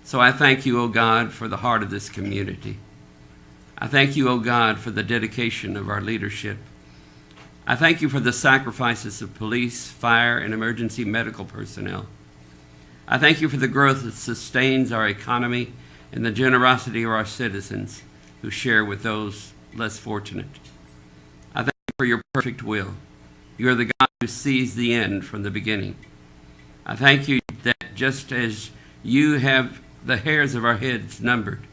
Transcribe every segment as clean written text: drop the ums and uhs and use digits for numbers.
So I thank you, O God, for the heart of this community. I thank you, O God, for the dedication of our leadership. I thank you for the sacrifices of police, fire, and emergency medical personnel. I thank you for the growth that sustains our economy and the generosity of our citizens who share with those less fortunate. I thank you for your perfect will. You are the God who sees the end from the beginning. I thank you that just as you have the hairs of our heads numbered,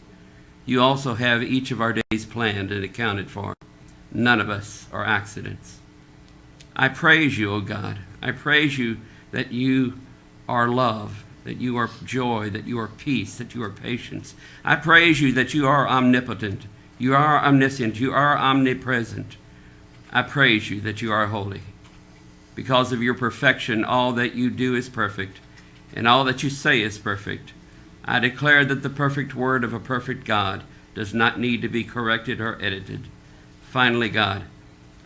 you also have each of our days planned and accounted for. None of us are accidents. I praise you, O God. I praise you that you are love, that you are joy, that you are peace, that you are patience. I praise you that you are omnipotent, you are omniscient, you are omnipresent. I praise you that you are holy. Because of your perfection, all that you do is perfect, and all that you say is perfect. I declare that the perfect word of a perfect God does not need to be corrected or edited. Finally, God,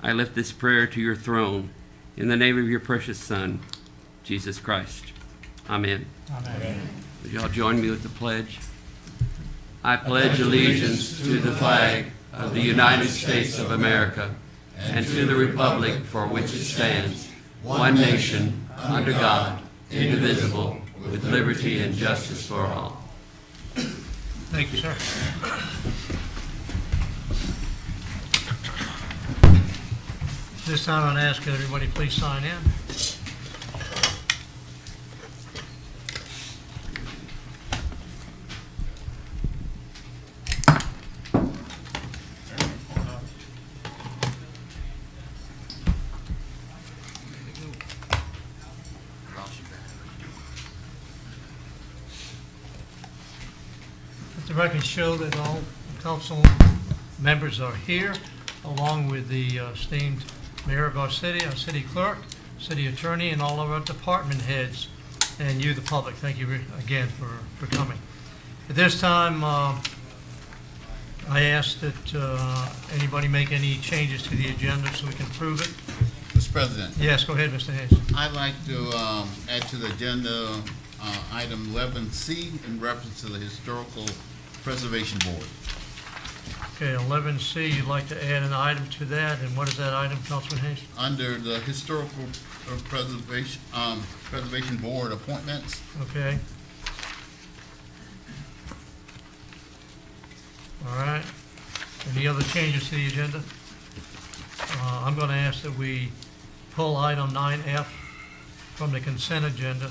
I lift this prayer to your throne in the name of your precious Son, Jesus Christ. Amen. Amen. Would y'all join me with the pledge? I pledge allegiance to the flag of the United States of America and to the republic for which it stands, one nation, under God, indivisible, with liberty and justice for all. Thank you, sir. This time I'm going to ask everybody please sign in. Let the record show that all council members are here, along with the esteemed mayor of our city clerk, city attorney, and all of our department heads, and you, the public. Thank you again for coming. At this time, I ask that anybody make any changes to the agenda so we can approve it. Mr. President, Yes, go ahead, Mr. Hayes. I'd like to add to the agenda item 11C in reference to the Historical Preservation Board. Okay, 11C, you'd like to add an item to that, and what is that item, Councilman Hayes? Under the Historical Preservation Board appointments, Okay. All right. Any other changes to the agenda? I'm going to ask that we pull item 9F from the consent agenda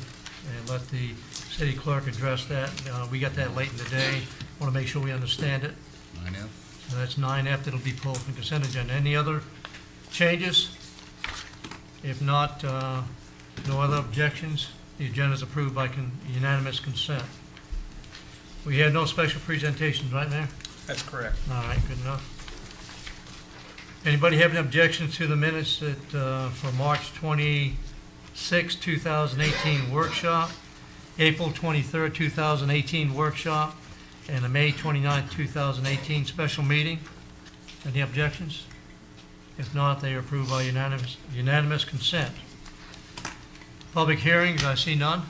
and let the city clerk address that. We got that late in the day. Want to make sure we understand it. 9F. So that's 9F that'll be pulled from consent agenda. Any other changes? If not, no other objections. The agenda is approved by unanimous consent. We had no special presentations, right, Mayor? That's correct. All right, good enough. Anybody have an objection to the minutes that, for March 26, 2018 workshop, April 23rd, 2018 workshop, and the May 29th, 2018 special meeting? Any objections? If not, they are approved by unanimous consent. Public hearings, I see none.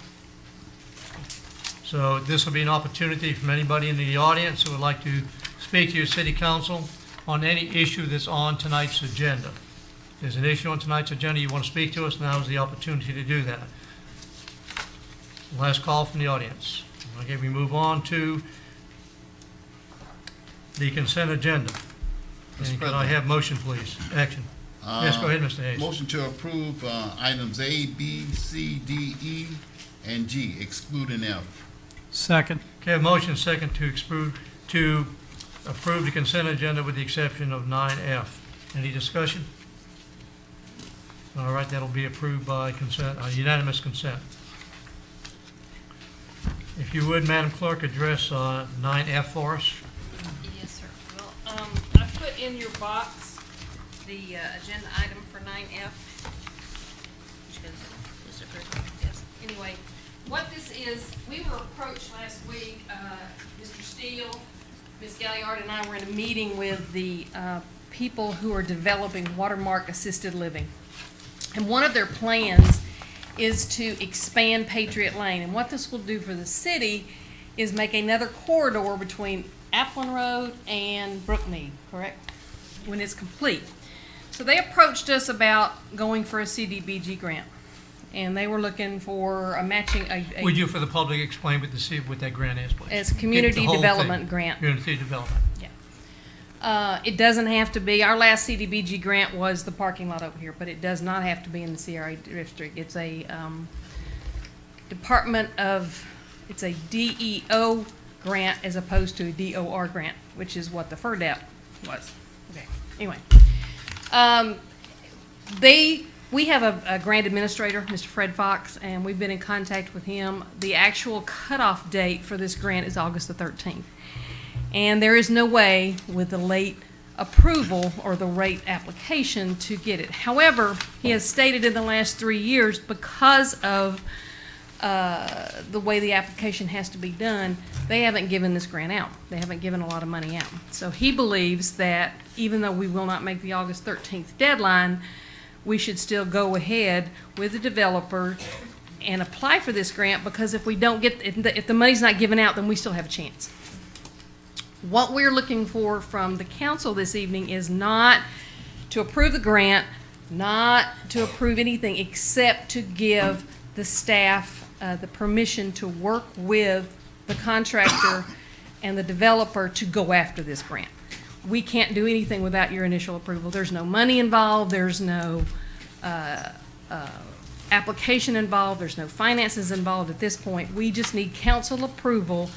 So this will be an opportunity from anybody in the audience who would like to speak to your city council on any issue that's on tonight's agenda. If there's an issue on tonight's agenda you want to speak to us, now is the opportunity to do that. Last call from the audience. Okay, we move on to the consent agenda. And can I have motion, please? Action. Yes, go ahead, Mr. Hayes. Motion to approve items A, B, C, D, E, and G, excluding F. Second. Okay, a motion second to approve the consent agenda with the exception of 9F. Any discussion? All right, that'll be approved by consent, unanimous consent. If you would, Madam Clerk, address 9F for us. Yes, sir. Well, I put in your box the agenda item for 9F. Yes. Anyway, what this is, we were approached last week, Mr. Steele, Ms. Galliard, and I were in a meeting with the people who are developing Watermark Assisted Living. And one of their plans is to expand Patriot Lane. And what this will do for the city is make another corridor between Applin Road and Brookmead, correct? When it's complete. So they approached us about going for a CDBG grant. And they were looking for a matching, Would you, for the public, explain what that grant is, please? It's a community The whole development thing. grant. Community development. It doesn't have to be, our last CDBG grant was the parking lot over here, but it does not have to be in the CRA district. It's a it's a DEO grant as opposed to a DOR grant, which is what the FERDAP was. Okay, anyway. We have a grant administrator, Mr. Fred Fox, and we've been in contact with him. The actual cutoff date for this grant is August the 13th. And there is no way with the late approval or the rate application to get it. However, he has stated in the last 3 years, because of the way the application has to be done, they haven't given this grant out. They haven't given a lot of money out. So he believes that even though we will not make the August 13th deadline, we should still go ahead with the developer and apply for this grant, because if we don't get, if the money's not given out, then we still have a chance. What we're looking for from the council this evening is not to approve the grant, not to approve anything, except to give the staff the permission to work with the contractor and the developer to go after this grant. We can't do anything without your initial approval. There's no money involved, there's no application involved, there's no finances involved at this point. We just need council approval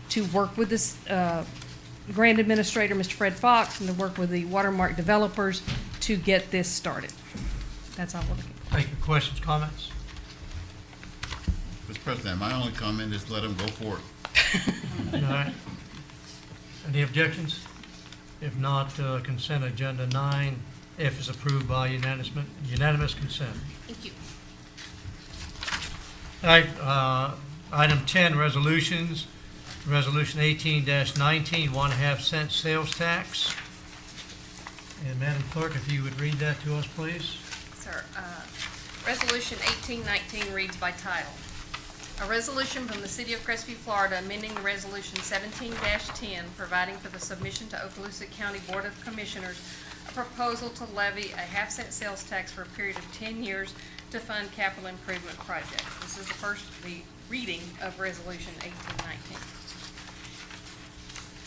to work with this grant administrator, Mr. Fred Fox, and to work with the Watermark developers to get this started. That's all we're looking for. Thank you. Questions, comments? Mr. President, my only comment is let him go for it. All right. Any objections? If not, consent agenda 9F is approved by unanimous consent. Thank you. All right, item 10, resolutions. Resolution 18-19, 1/2 cent sales tax. And Madam Clerk, if you would read that to us, please. Sir, Resolution 1819 reads by title. A resolution from the City of Crestview, Florida, amending the Resolution 17-10, providing for the submission to Okaloosa County Board of Commissioners a proposal to levy a 1/2 cent sales tax for a period of 10 years to fund capital improvement projects. This is the reading of Resolution 1819.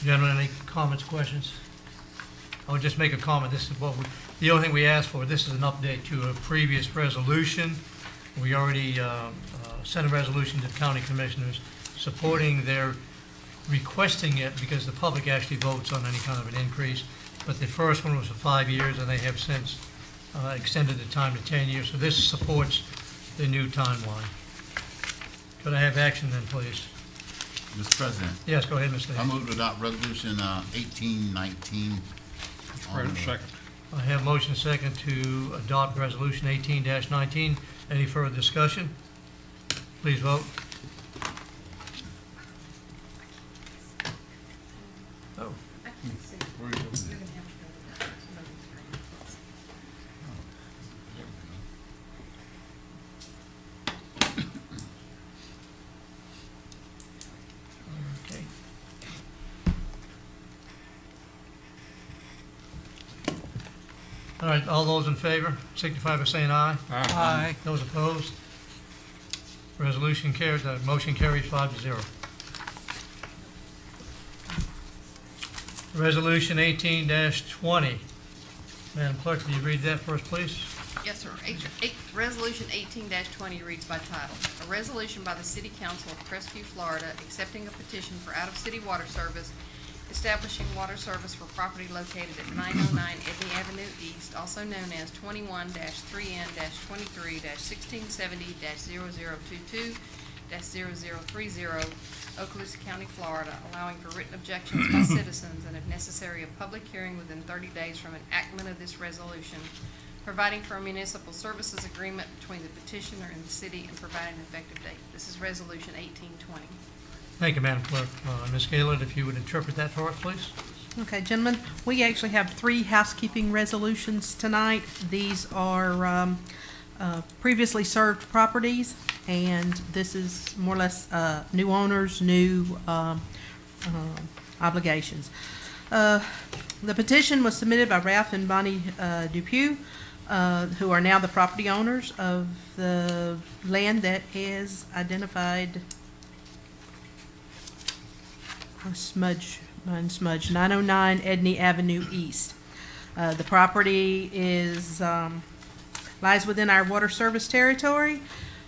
Gentlemen, any comments, questions? I would just make a comment. This is the only thing we asked for. This is an update to a previous resolution. We already sent a resolution to the county commissioners supporting their requesting it, because the public actually votes on any kind of an increase. But the first one was for 5 years, and they have since extended the time to 10 years. So this supports the new timeline. Could I have action then, please? Mr. President, Yes, go ahead, Mr. I Davis. move to adopt resolution 1819. Second. I have motion second to adopt resolution 18-19. Any further discussion? Please vote. Oh, okay. All right, all those in favor signify by saying aye. Aye. Those opposed? Resolution carries, motion carries 5-0. Resolution 18-20. Madam Clerk, can you read that for us, please? Yes, sir. Resolution 18-20 reads by title. A resolution by the City Council of Crestview, Florida, accepting a petition for out-of-city water service, establishing water service for property located at 909 Edney Avenue East, also known as 21-3N-23-1670-0022-0030, Okaloosa County, Florida, allowing for written objections by citizens and, if necessary, a public hearing within 30 days from enactment of this resolution, providing for a municipal services agreement between the petitioner and the city, and providing an effective date. This is Resolution 1820. Thank you, Madam Clerk. Ms. Gaylord, if you would interpret that for us, please. Okay, gentlemen, we actually have 3 housekeeping resolutions tonight. These are previously served properties. and this is more or less new owners, new obligations. The petition was submitted by Ralph and Bonnie Dupuy, who are now the property owners of the land that is identified Smudge, 909 Edney Avenue East. The property is, lies within our water service territory.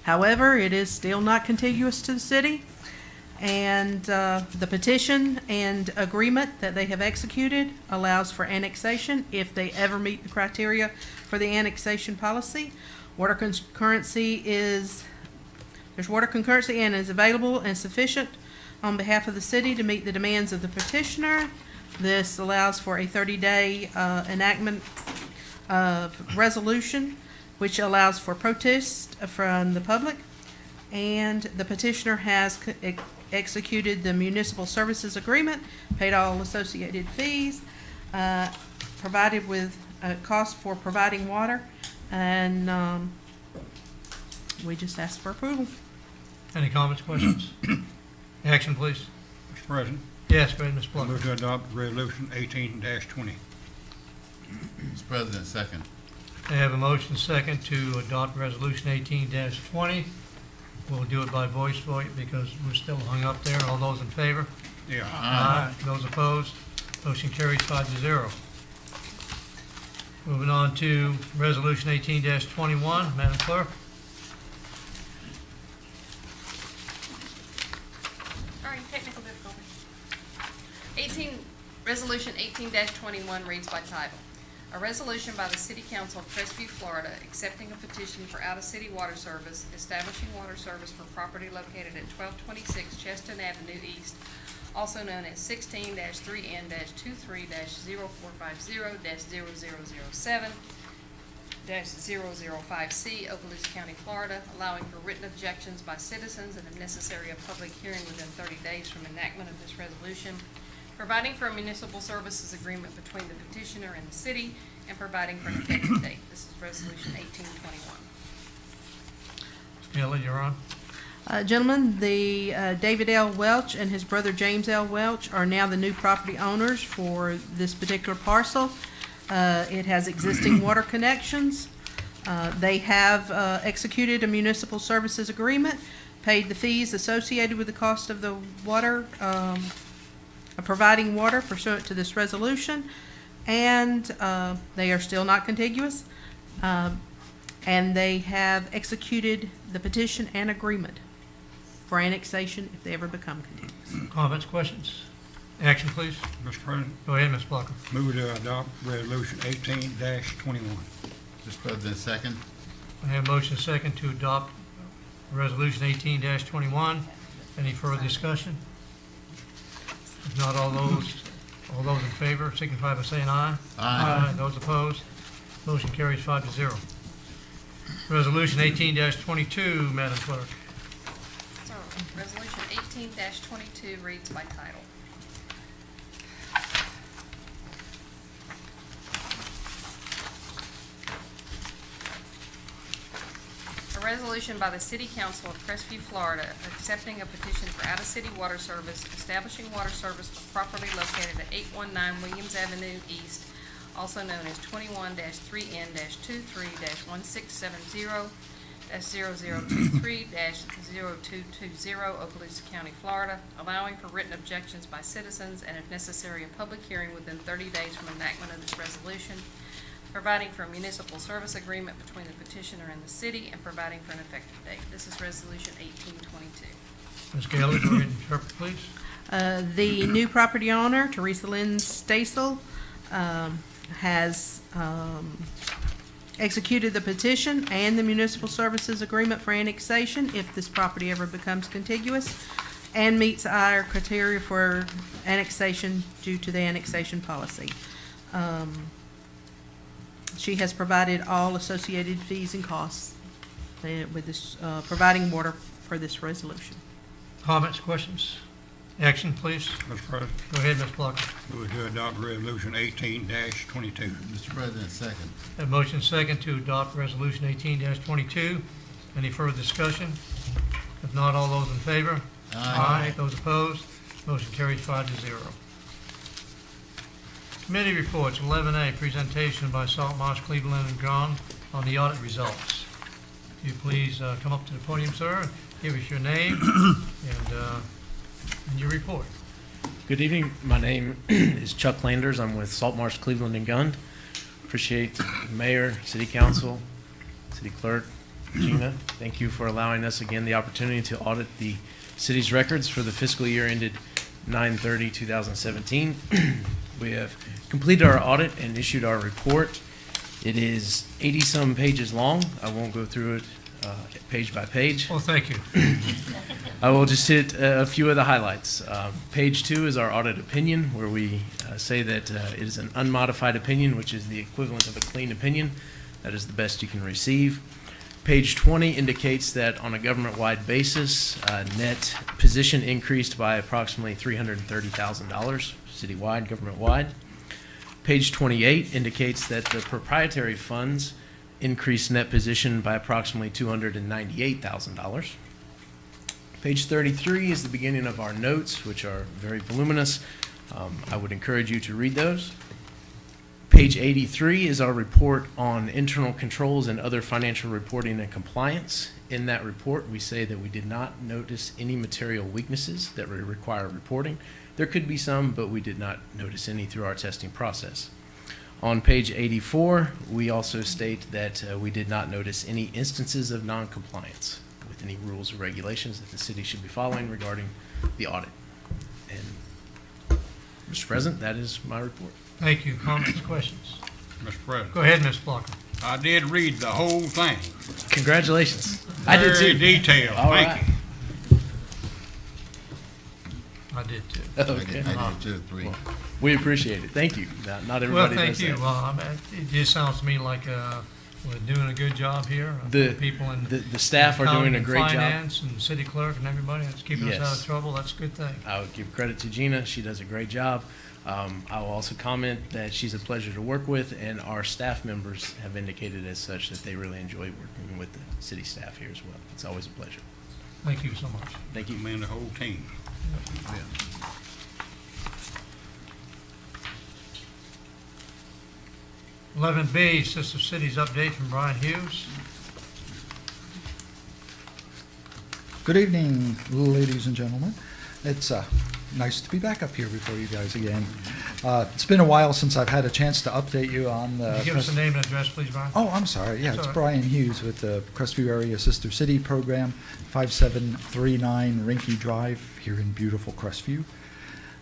However, it is still not contiguous to the city. And the petition and agreement that they have executed allows for annexation if they ever meet the criteria for the annexation policy. Water concurrency is, there's water concurrency and is available and sufficient on behalf of the city to meet the demands of the petitioner. This allows for a 30-day enactment of resolution, which allows for protest from the public. And the petitioner has executed the municipal services agreement, paid all associated fees, provided with a cost for providing water, and we just ask for approval. Any comments, questions? Action, please. Mr. President, Yes, go ahead, Ms. I Plucker. move to adopt resolution 18-20. Mr. President, second. I have a motion second to adopt Resolution 18-20. We'll do it by voice vote because we're still hung up there. All those in favor? Yeah. Aye. Those opposed? Motion carries 5-0. Moving on to Resolution 18-21. Madam Clerk? Sorry, technical difficulty. Resolution 18-21 reads by title. A resolution by the City Council of Crestview, Florida, accepting a petition for out-of-city water service, establishing water service for property located at 1226 Cheston Avenue East, also known as 16-3N-23-0450-0007-005C, Okaloosa County, Florida, allowing for written objections by citizens and if necessary, a public hearing within 30 days from enactment of this resolution, providing for a municipal services agreement between the petitioner and the city, and providing for an effective date. This is Resolution 1821. Kelly, you're on. Gentlemen, the David L. Welch and his brother James L. Welch are now the new property owners for this particular parcel. It has existing water connections. They have executed a municipal services agreement, paid the fees associated with the cost of the water, providing water pursuant to this resolution, and they are still not contiguous. And they have executed the petition and agreement for annexation if they ever become contiguous. Comments, questions? Action, please. Mr. President, Go ahead, Ms. Plucker. move to adopt resolution 18-21. Mr. President, second. I have motion second to adopt Resolution 18-21. Any further discussion? If not, all those in favor signify by saying aye. Aye. Those opposed? Motion carries 5-0. Resolution 18-22, Madam Clerk. So, Resolution 18-22 reads by title. A resolution by the City Council of Crestview, Florida, accepting a petition for out-of-city water service, establishing water service for property located at 819 Williams Avenue East, also known as 21-3N-230-1670-0023-0220, Okaloosa County, Florida, allowing for written objections by citizens and if necessary, a public hearing within 30 days from enactment of this resolution, providing for a municipal service agreement between the petitioner and the city, and providing for an effective date. This is Resolution 1822. Ms. Gailey, go ahead and interpret, please. The new property owner, Teresa Lynn Stasel, has executed the petition and the municipal services agreement for annexation if this property ever becomes contiguous, and meets our criteria for annexation due to the annexation policy. She has provided all associated fees and costs with this, providing water for this resolution. Comments, questions? Action, please. Mr. President, Go ahead, Ms. Plucker. move to adopt resolution 18-22. Mr. President, second. Have motion second to adopt Resolution 18-22. Any further discussion? If not, all those in favor? Aye. Those opposed? Motion carries 5-0. Committee reports, 11A, presentation by Saltmarsh, Cleveland, and Gahn on the audit results. If you please come up to the podium, sir, give us your name and your report. Good evening. My name is Chuck Landers. I'm with Saltmarsh, Cleveland and Gund. Appreciate the Mayor, City Council, City Clerk, Gina. Thank you for allowing us again the opportunity to audit the city's records for the fiscal year ended 9/30/2017. We have completed our audit and issued our report. It is 80-some pages long. I won't go through it page by page. Well, thank you. I will just hit a few of the highlights. Page 2 is our audit opinion, where we say that it is an unmodified opinion, which is the equivalent of a clean opinion. That is the best you can receive. Page 20 indicates that on a government-wide basis, net position increased by approximately $330,000 citywide, government-wide. Page 28 indicates that the proprietary funds increased net position by approximately $298,000. Page 33 is the beginning of our notes, which are very voluminous. I would encourage you to read those. Page 83 is our report on internal controls and other financial reporting and compliance. In that report, we say that we did not notice any material weaknesses that would require reporting. There could be some, but we did not notice any through our testing process. On page 84, we also state that we did not notice any instances of non-compliance with any rules or regulations that the city should be following regarding the audit. And, Mr. President, that is my report. Thank you. Comments, questions? Mr. President, Go ahead, Ms. Blocker. I did read the whole thing. Congratulations. I did Very too. detailed, All thank right. you. I did too. Okay. I did too, 3. We appreciate it. Thank you. Not everybody Well, does thank you. that. Well, I mean, it just sounds to me like we're doing a good job here. The- People in The staff are doing a great job. finance and city clerk and everybody that's keeping us out Yes. of trouble. That's a good thing. I would give credit to Gina. She does a great job. I will also comment that she's a pleasure to work with, and our staff members have indicated as such that they really enjoy working with the city staff here as well. It's always a pleasure. Thank you so much. Thank you. Man, the whole team. 11B, Sister Cities update from Brian Hughes. Good evening, ladies and gentlemen. It's nice to be back up here before you guys again. It's been a while since I've had a chance to update you on the... Give us the name and address, please, Brian. Oh, I'm sorry. Yeah, That's it's all right. Brian Hughes with the Crestview Area Sister City Program, 5739 Rinky Drive here in beautiful Crestview.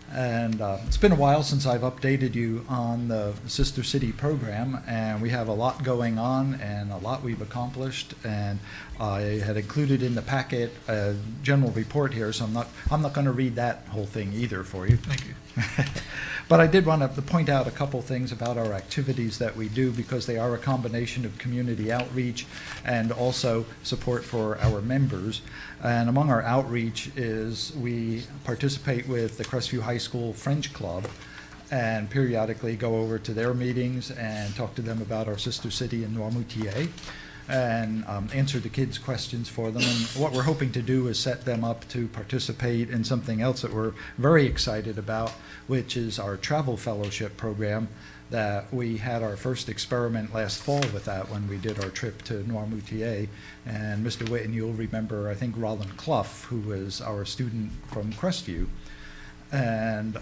And it's been a while since I've updated you on the Sister City program, and we have a lot going on and a lot we've accomplished. And I had included in the packet a general report here, so I'm not going to read that whole thing either for you. Thank you. But I did want to point out a couple things about our activities that we do, because they are a combination of community outreach and also support for our members. And among our outreach is we participate with the Crestview High School French Club and periodically go over to their meetings and talk to them about our sister city in Noirmoutier and answer the kids' questions for them. And what we're hoping to do is set them up to participate in something else that we're very excited about, which is our travel fellowship program. That we had our first experiment last fall with that when we did our trip to Noirmoutier. And Mr. Whitten, you'll remember, I think, Roland Clough, who was our student from Crestview. And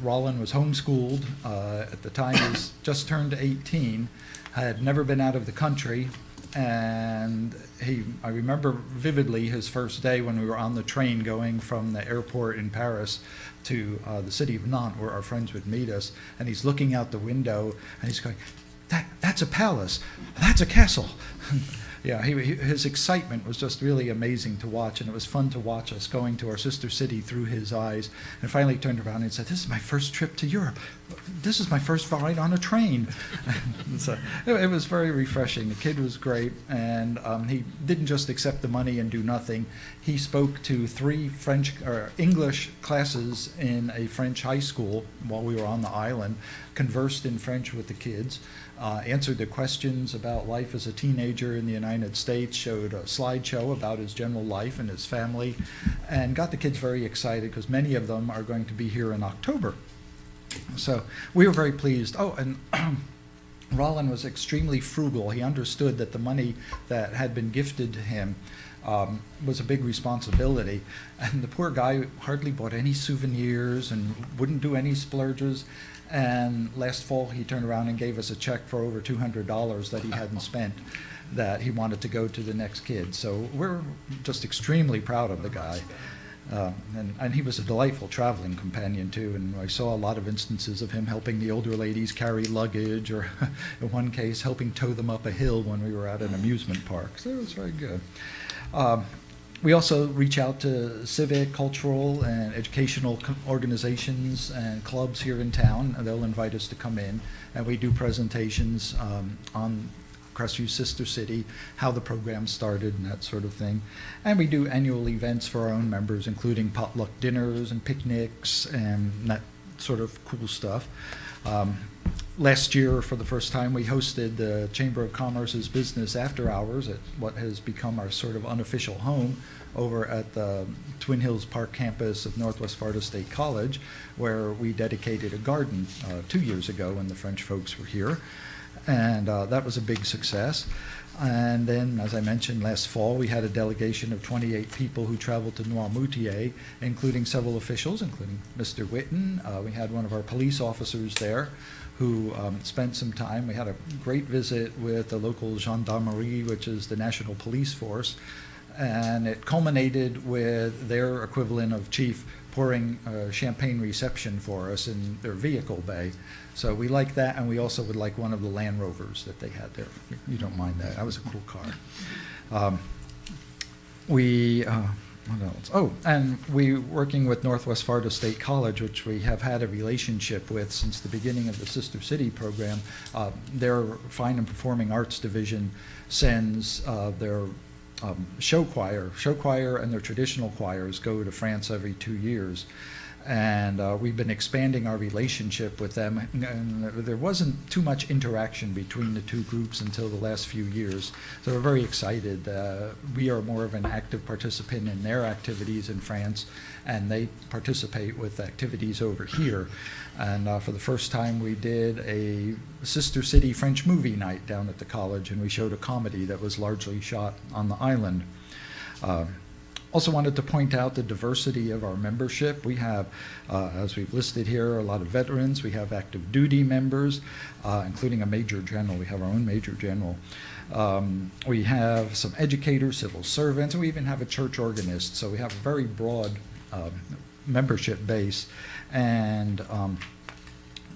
Roland was homeschooled at the time. He was just turned 18, had never been out of the country. And I remember vividly his first day when we were on the train going from the airport in Paris to the city of Nantes, where our friends would meet us. And he's looking out the window and he's going, that's a palace, that's a castle. Yeah, his excitement was just really amazing to watch, and it was fun to watch us going to our sister city through his eyes. And finally he turned around and said, this is my first trip to Europe. This is my first ride on a train. So it was very refreshing. The kid was great, and he didn't just accept the money and do nothing. He spoke to 3 English classes in a French high school while we were on the island, conversed in French with the kids, answered the questions about life as a teenager in the United United States, showed a slideshow about his general life and his family, and got the kids very excited because many of them are going to be here in October. So we were very pleased. Oh, and Rollin was extremely frugal. He understood that the money that had been gifted to him was a big responsibility. And the poor guy hardly bought any souvenirs and wouldn't do any splurges. And last fall, he turned around and gave us a check for over $200 that he hadn't spent, that he wanted to go to the next kid. So we're just extremely proud of the guy. And he was a delightful traveling companion, too, and I saw a lot of instances of him helping the older ladies carry luggage, or in one case, helping tow them up a hill when we were at an amusement park. So it was very good. We also reach out to civic, cultural, and educational organizations and clubs here in town, and they'll invite us to come in, and we do presentations on Crestview Sister City, how the program started and that sort of thing. And we do annual events for our own members, including potluck dinners and picnics and that sort of cool stuff. Last year, for the first time, we hosted the Chamber of Commerce's Business After Hours at what has become our sort of unofficial home over at the Twin Hills Park campus of Northwest Florida State College, where we dedicated a garden 2 years ago when the French folks were here. And that was a big success. And then, as I mentioned, last fall, we had a delegation of 28 people who traveled to Noirmoutier, including several officials, including Mr. Witten. We had one of our police officers there who spent some time. We had a great visit with the local gendarmerie, which is the National Police Force. And it culminated with their equivalent of chief pouring champagne reception for us in their vehicle bay. So we like that, and we also would like one of the Land Rovers that they had there. You don't mind that. That was a cool car. What else? Oh, and we working with Northwest Florida State College, which we have had a relationship with since the beginning of the Sister City program. Their Fine and Performing Arts Division sends their show choir and their traditional choirs go to France every 2 years. And we've been expanding our relationship with them, and there wasn't too much interaction between the two groups until the last few years. So we're very excited. We are more of an active participant in their activities in France, and they participate with activities over here. And for the first time, we did a Sister City French movie night down at the college, and we showed a comedy that was largely shot on the island. Also wanted to point out the diversity of our membership. We have, as we've listed here, a lot of veterans. We have active duty members, including a major general. We have our own major general. We have some educators, civil servants, and we even have a church organist. So we have a very broad membership base. And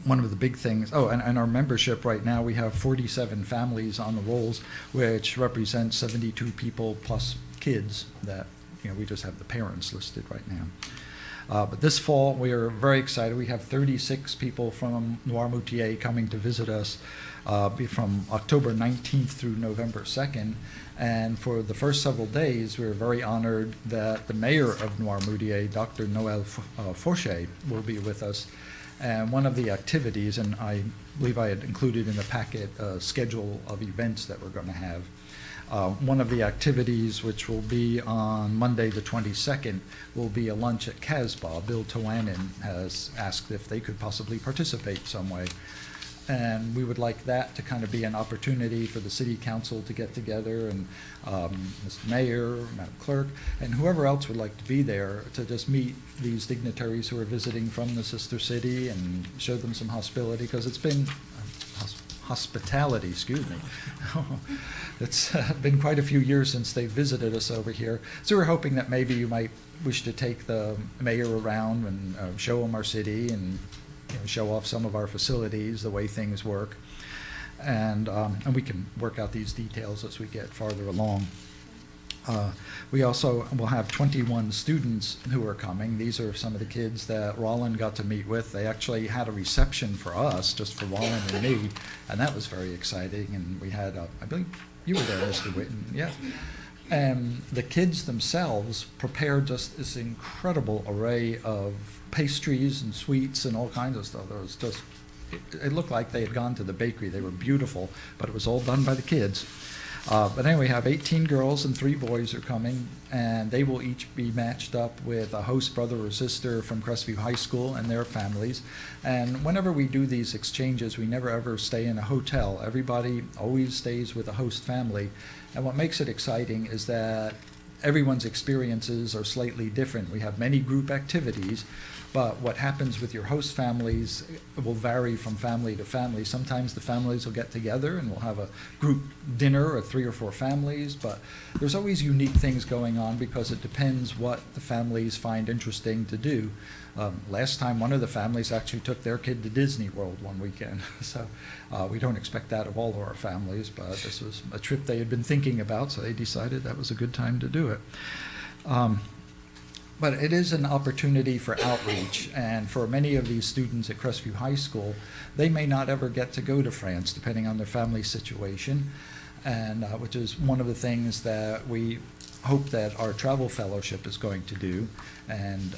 one of the big things, and our membership right now, we have 47 families on the rolls, which represents 72 people plus kids that, we just have the parents listed right now. But this fall, we are very excited. We have 36 people from Noirmoutier coming to visit us from October 19th through November 2nd. And for the first several days, we were very honored that the mayor of Noirmoutier, Dr. Noël Fauché, will be with us. And one of the activities, and I believe I had included in the packet a schedule of events that we're going to have. One of the activities, which will be on Monday the 22nd, will be a lunch at Casbah. Bill Tawanin has asked if they could possibly participate some way. And we would like that to kind of be an opportunity for the city council to get together, and Mr. Mayor, Madam Clerk, and whoever else would like to be there to just meet these dignitaries who are visiting from the sister city and show them some hospitality, because it's been hospitality, excuse me. It's been quite a few years since they visited us over here. So we're hoping that maybe you might wish to take the mayor around and show him our city and show off some of our facilities, the way things work. And we can work out these details as we get farther along. We also will have 21 students who are coming. These are some of the kids that Rollin got to meet with. They actually had a reception for us, just for Rollin and me, and that was very exciting. And we had, I believe you were there, Mr. Witten, yeah. And the kids themselves prepared just this incredible array of pastries and sweets and all kinds of stuff. It was just, it looked like they had gone to the bakery. They were beautiful, but it was all done by the kids. But anyway, we have 18 girls and 3 boys are coming, and they will each be matched up with a host brother or sister from Crestview High School and their families. And whenever we do these exchanges, we never ever stay in a hotel. Everybody always stays with a host family. And what makes it exciting is that everyone's experiences are slightly different. We have many group activities, but what happens with your host families will vary from family to family. Sometimes the families will get together and we'll have a group dinner of 3 or 4 families, but there's always unique things going on because it depends what the families find interesting to do. Last time, one of the families actually took their kid to Disney World one weekend. So we don't expect that of all of our families, but this was a trip they had been thinking about, so they decided that was a good time to do it. But it is an opportunity for outreach, and for many of these students at Crestview High School, they may not ever get to go to France, depending on their family situation, and which is one of the things that we hope that our travel fellowship is going to do. And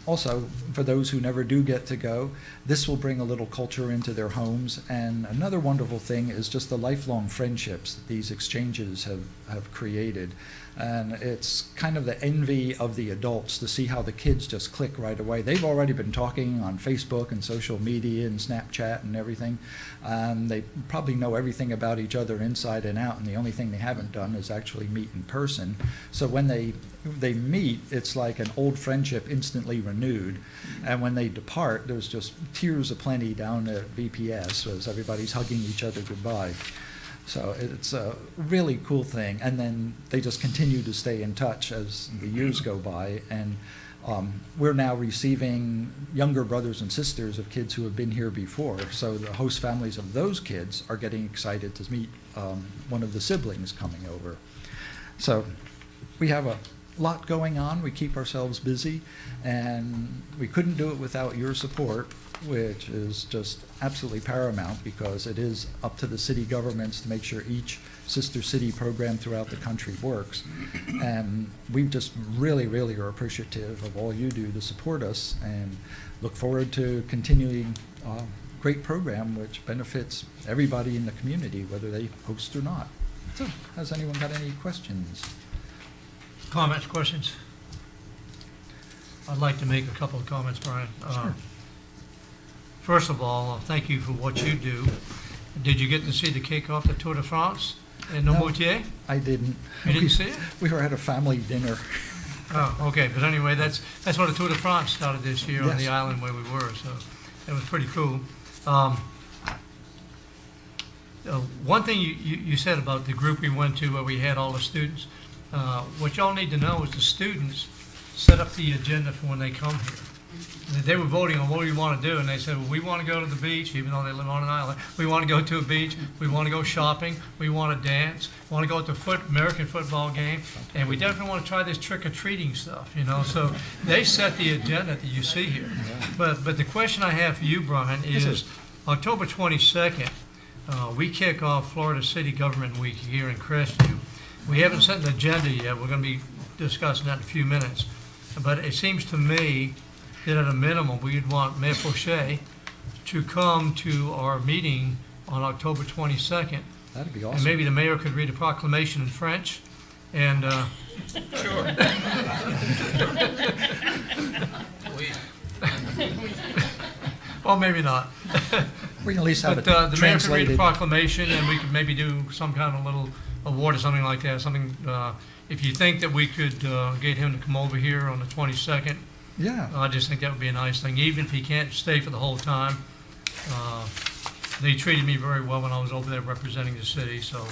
also, for those who never do get to go, this will bring a little culture into their homes. And another wonderful thing is just the lifelong friendships that these exchanges have created. And it's kind of the envy of the adults to see how the kids just click right away. They've already been talking on Facebook and social media and Snapchat and everything. They probably know everything about each other inside and out, and the only thing they haven't done is actually meet in person. So when they meet, it's like an old friendship instantly renewed. And when they depart, there's just tears aplenty down at VPS as everybody's hugging each other goodbye. So it's a really cool thing. And then they just continue to stay in touch as the years go by. And we're now receiving younger brothers and sisters of kids who have been here before. So the host families of those kids are getting excited to meet one of the siblings coming over. So we have a lot going on. We keep ourselves busy, and we couldn't do it without your support, which is just absolutely paramount, because it is up to the city governments to make sure each sister city program throughout the country works. And we just really, really are appreciative of all you do to support us, and look forward to continuing a great program which benefits everybody in the community, whether they host or not. So, has anyone got any questions? Comments, questions? I'd like to make a couple of comments, Brian. Sure. First of all, thank you for what you do. Did you get to see the kickoff the Tour de France in No. Nomoutier? I didn't. You didn't see it? We were at a family dinner. Oh, okay, but anyway, that's what the Tour de France started this year on the Yes. island where we were, so it was pretty cool. One thing you said about the group we went to where we had all the students, what y'all need to know is the students set up the agenda for when they come here. They were voting on what we want to do, and they said, well, we want to go to the beach, even though they live on an island. We want to go to a beach. We want to go shopping. We want to dance. We want to go to the American football game. And we definitely want to try this trick-or-treating stuff, you know. So they set the agenda that you see here. But the question I have for you, Brian, is October 22nd, we kick off Florida City Government Week here in Crestview. We haven't set an agenda yet. We're going to be discussing that in a few minutes. But it seems to me that at a minimum, we'd want Mayor Fauché to come to our meeting on October 22nd. That'd be And awesome. maybe the mayor could read a proclamation in French. And, well, maybe not. We can at least have But it the mayor could read a translated. proclamation, and we could maybe do some kind of little award or something like that. Something, if you think that we could get him to come over here on the 22nd, Yeah, I just think that would be a nice thing, even if he can't stay for the whole time. They treated me very well when I was over there representing the city, so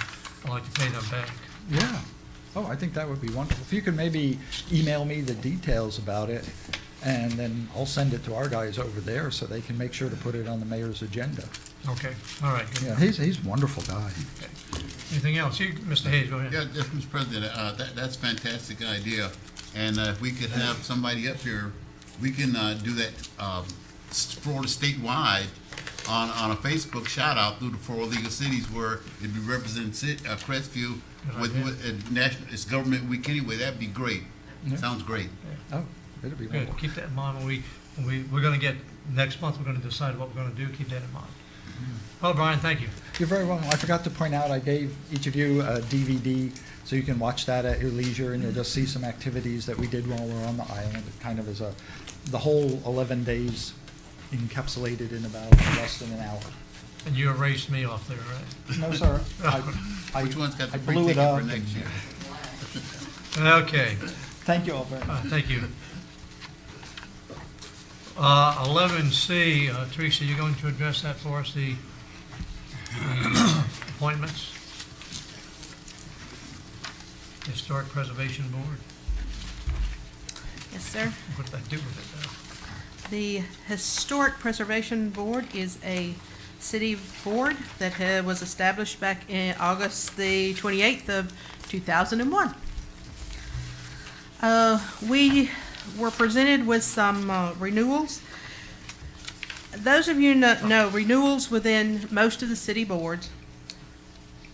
I'd like to pay them back. yeah. Oh, I think that would be wonderful. If you could maybe email me the details about it, and then I'll send it to our guys over there so they can make sure to put it on the mayor's agenda. Okay, all right. good. Yeah, he's a wonderful guy. Anything else? You, Mr. Hayes, go ahead. Yeah, yes, Mr. President, that's a fantastic idea. And if we could have somebody up here, we can do that Florida statewide on a Facebook shout out through the 4 legal cities where it'd be representing Crestview with national, it's government week anyway. That'd be great. Yeah. Sounds great. Oh, it'll be Good, wonderful. keep that in mind when we're gonna get, next month, we're gonna decide what we're gonna do, keep that in mind. Well, Brian, thank you. You're very welcome. I forgot to point out, I gave each of you a DVD, so you can watch that at your leisure, and you'll just see some activities that we did while we were on the island. It kind of is the whole 11 days encapsulated in about less than an hour. And you erased me off there, right? No, sir. Which one's got the I free blew it ticket up for next and- year? Okay, Thank you all very much. thank you. 11C, Teresa, you going to address that for us, the appointments? Historic Preservation Board, Yes, sir. what did I do with it The Historic Preservation Board is a city board that was established back in August the 28th of 2001. We were presented with some renewals. Those of you know renewals within most of the city boards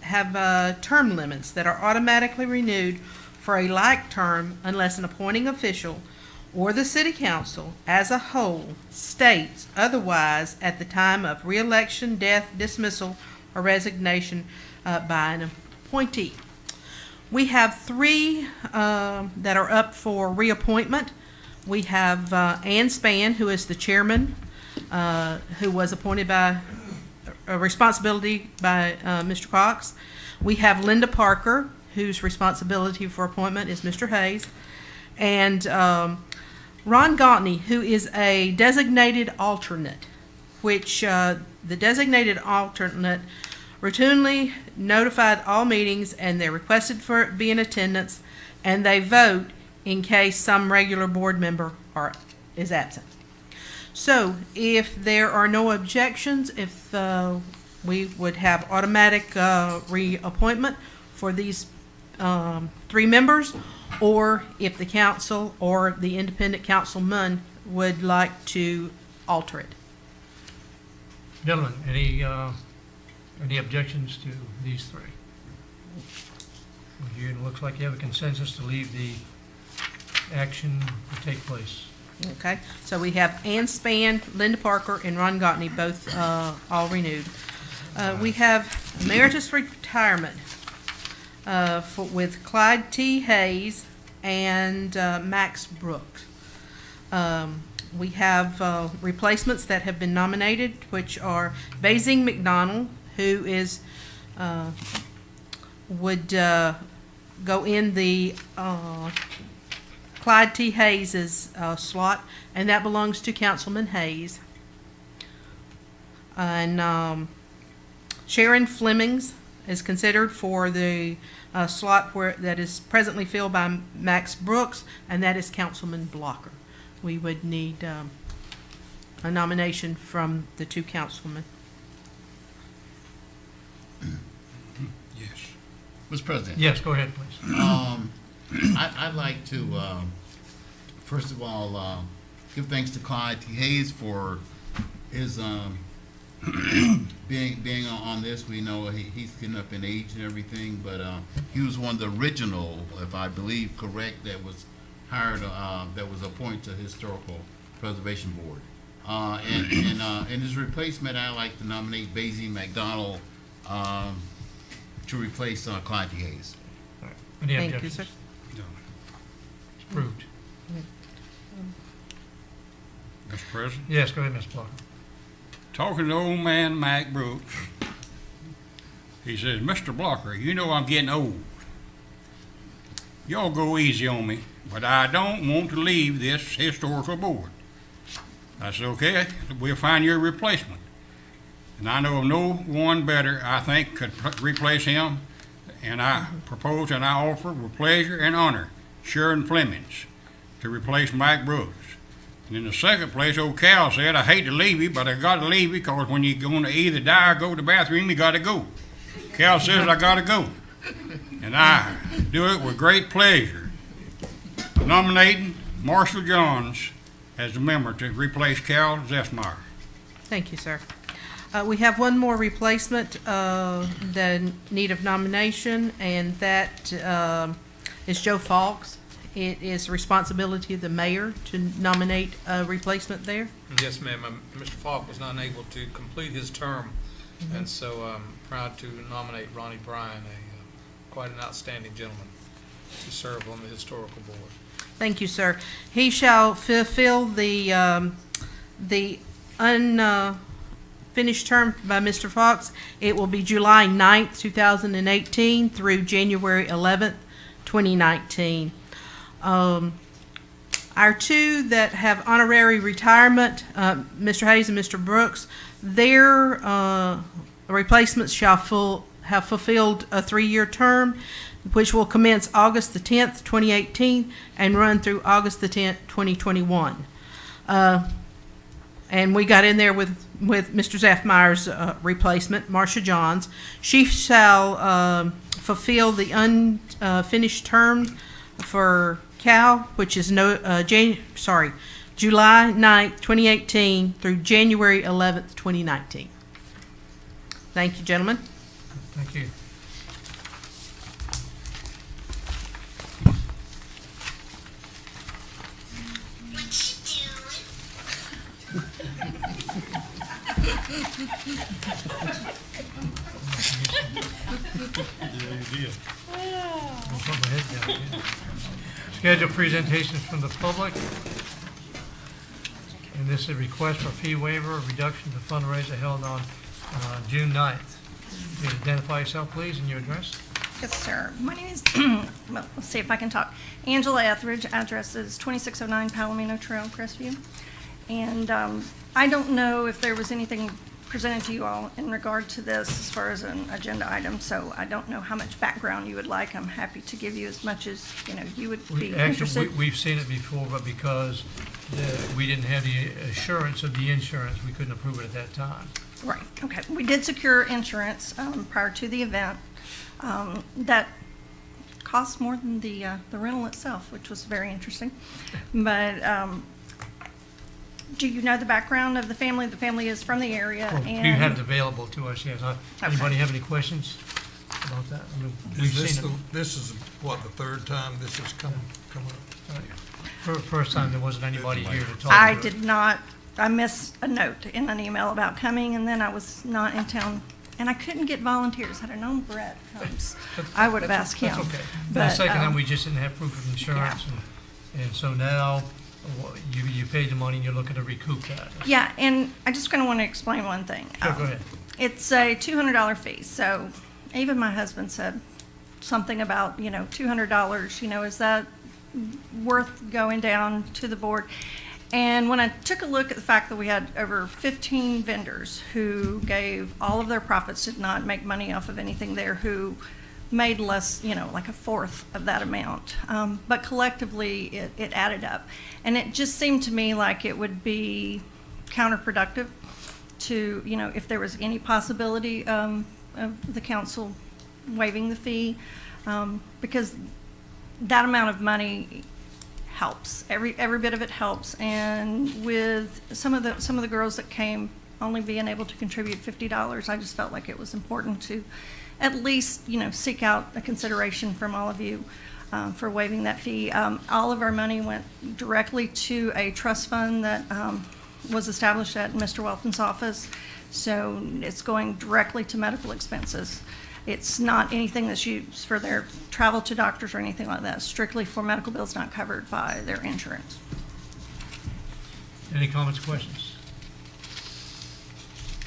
have term limits that are automatically renewed for a like term unless an appointing official or the city council as a whole states otherwise at the time of reelection, death, dismissal, or resignation by an appointee. We have three that are up for reappointment. We have Ann Spann, who is the chairman, who was appointed by a responsibility by Mr. Cox. We have Linda Parker, whose responsibility for appointment is Mr. Hayes, and Ron Gautney, who is a designated alternate, which the designated alternate routinely notified all meetings, and they're requested for be in attendance, and they vote in case some regular board member is absent. So if there are no objections, if we would have automatic reappointment for these three members, or if the council or the independent councilman would like to alter it. Gentlemen, any objections to these three? It looks like you have a consensus to leave the action to take place. Okay, so we have Ann Spann, Linda Parker, and Ron Gautney, both all renewed. We have emeritus retirement with Clyde T. Hayes and Max Brooks. We have replacements that have been nominated, which are Bazing McDonald, who is would go in the Clyde T. Hayes' slot, and that belongs to Councilman Hayes. And Sharon Flemings is considered for the slot that is presently filled by Max Brooks, and that is Councilman Blocker. We would need a nomination from the two councilmen. Yes. Mr. President. Yes, go ahead, please. I'd like to, first of all, give thanks to Clyde T. Hayes for his being on this. We know he's getting up in age and everything, but he was one of the original, if I believe correct, that was hired, that was appointed to the Historical Preservation Board. And in his replacement, I'd like to nominate Bazing McDonald to replace Clyde T. Hayes. Any Thank you, objections? sir. No. It's approved. Mr. President, Yes, go ahead, Ms. Blocker. talking to old man Mac Brooks, he says, Mr. Blocker, you know I'm getting old. Y'all go easy on me, but I don't want to leave this historical board. I said, okay, we'll find you a replacement. And I know of no one better, I think, could replace him. And I propose and I offer with pleasure and honor Sharon Flemings to replace Mike Brooks. And in the second place, old Cal said, I hate to leave you, but I got to leave you because when you're going to either die or go to the bathroom, you got to go. Cal says, I got to go. And I do it with great pleasure. Nominating Marshall Johns as the member to replace Cal Zesmeyer. Thank you, sir. We have one more replacement that need of nomination, and that is Joe Fawkes. It is the responsibility of the mayor to nominate a replacement there. Yes, ma'am. Mr. Falk was not able to complete his term And so I'm proud to nominate Ronnie Bryan, quite an outstanding gentleman, to serve on the Historical Board. Thank you, sir. He shall fulfill the unfinished term by Mr. Fox. It will be July 9th, 2018 through January 11th, 2019. Our two that have honorary retirement, Mr. Hayes and Mr. Brooks, their replacements shall have fulfilled a 3-year term, which will commence August the 10th, 2018, and run through August the 10th, 2021. And we got in there with Mr. Zaffmeyer's replacement, Marcia Johns. She shall fulfill the unfinished term for Cal, which is July 9th, 2018 through January 11th, 2019. Thank you, gentlemen. Thank you. We'll put my head down again. Scheduled presentations from the public. And this is a request for fee waiver, reduction to fundraiser held on June 9th. You identify yourself, please, and your address. Yes, sir. My name is, well, let's see if I can talk. Angela Etheridge, address is 2609 Palomino Trail, Crestview. And I don't know if there was anything presented to you all in regard to this as far as an agenda item, so I don't know how much background you would like. I'm happy to give you as much as, you would be interested. We've seen it before, but because we didn't have the assurance of the insurance, we couldn't approve it at that time. Right, okay. We did secure insurance prior to the event. That cost more than the rental itself, which was very interesting. But do you know the background of the family? The family is from the area. Well, and you have it available to us, yes. Anybody have any questions about that? I mean, we've Is seen it. this is, what, the third time this has come up? First time there wasn't anybody here to talk. I to it. did not, I missed a note in an email about coming, and then I was not in town, and I couldn't get volunteers. Had I known Brett comes, I would have asked him. That's okay. The But, second time, we just didn't have proof of insurance, and so now you paid the money and you're looking to recoup that. Yeah, and I just kind of want to explain one thing. Sure, go ahead. It's a $200 fee, so even my husband said something about, $200, is that worth going down to the board? And when I took a look at the fact that we had over 15 vendors who gave all of their profits, did not make money off of anything there, who made less, like a fourth of that amount. But collectively, it added up. And it just seemed to me like it would be counterproductive to, if there was any possibility of the council waiving the fee, because that amount of money helps. Every bit of it helps. And with some of the girls that came only being able to contribute $50, I just felt like it was important to at least, seek out a consideration from all of you for waiving that fee. All of our money went directly to a trust fund that was established at Mr. Welton's office. So it's going directly to medical expenses. It's not anything that's used for their travel to doctors or anything like that. It's strictly for medical bills not covered by their insurance. Any comments, questions?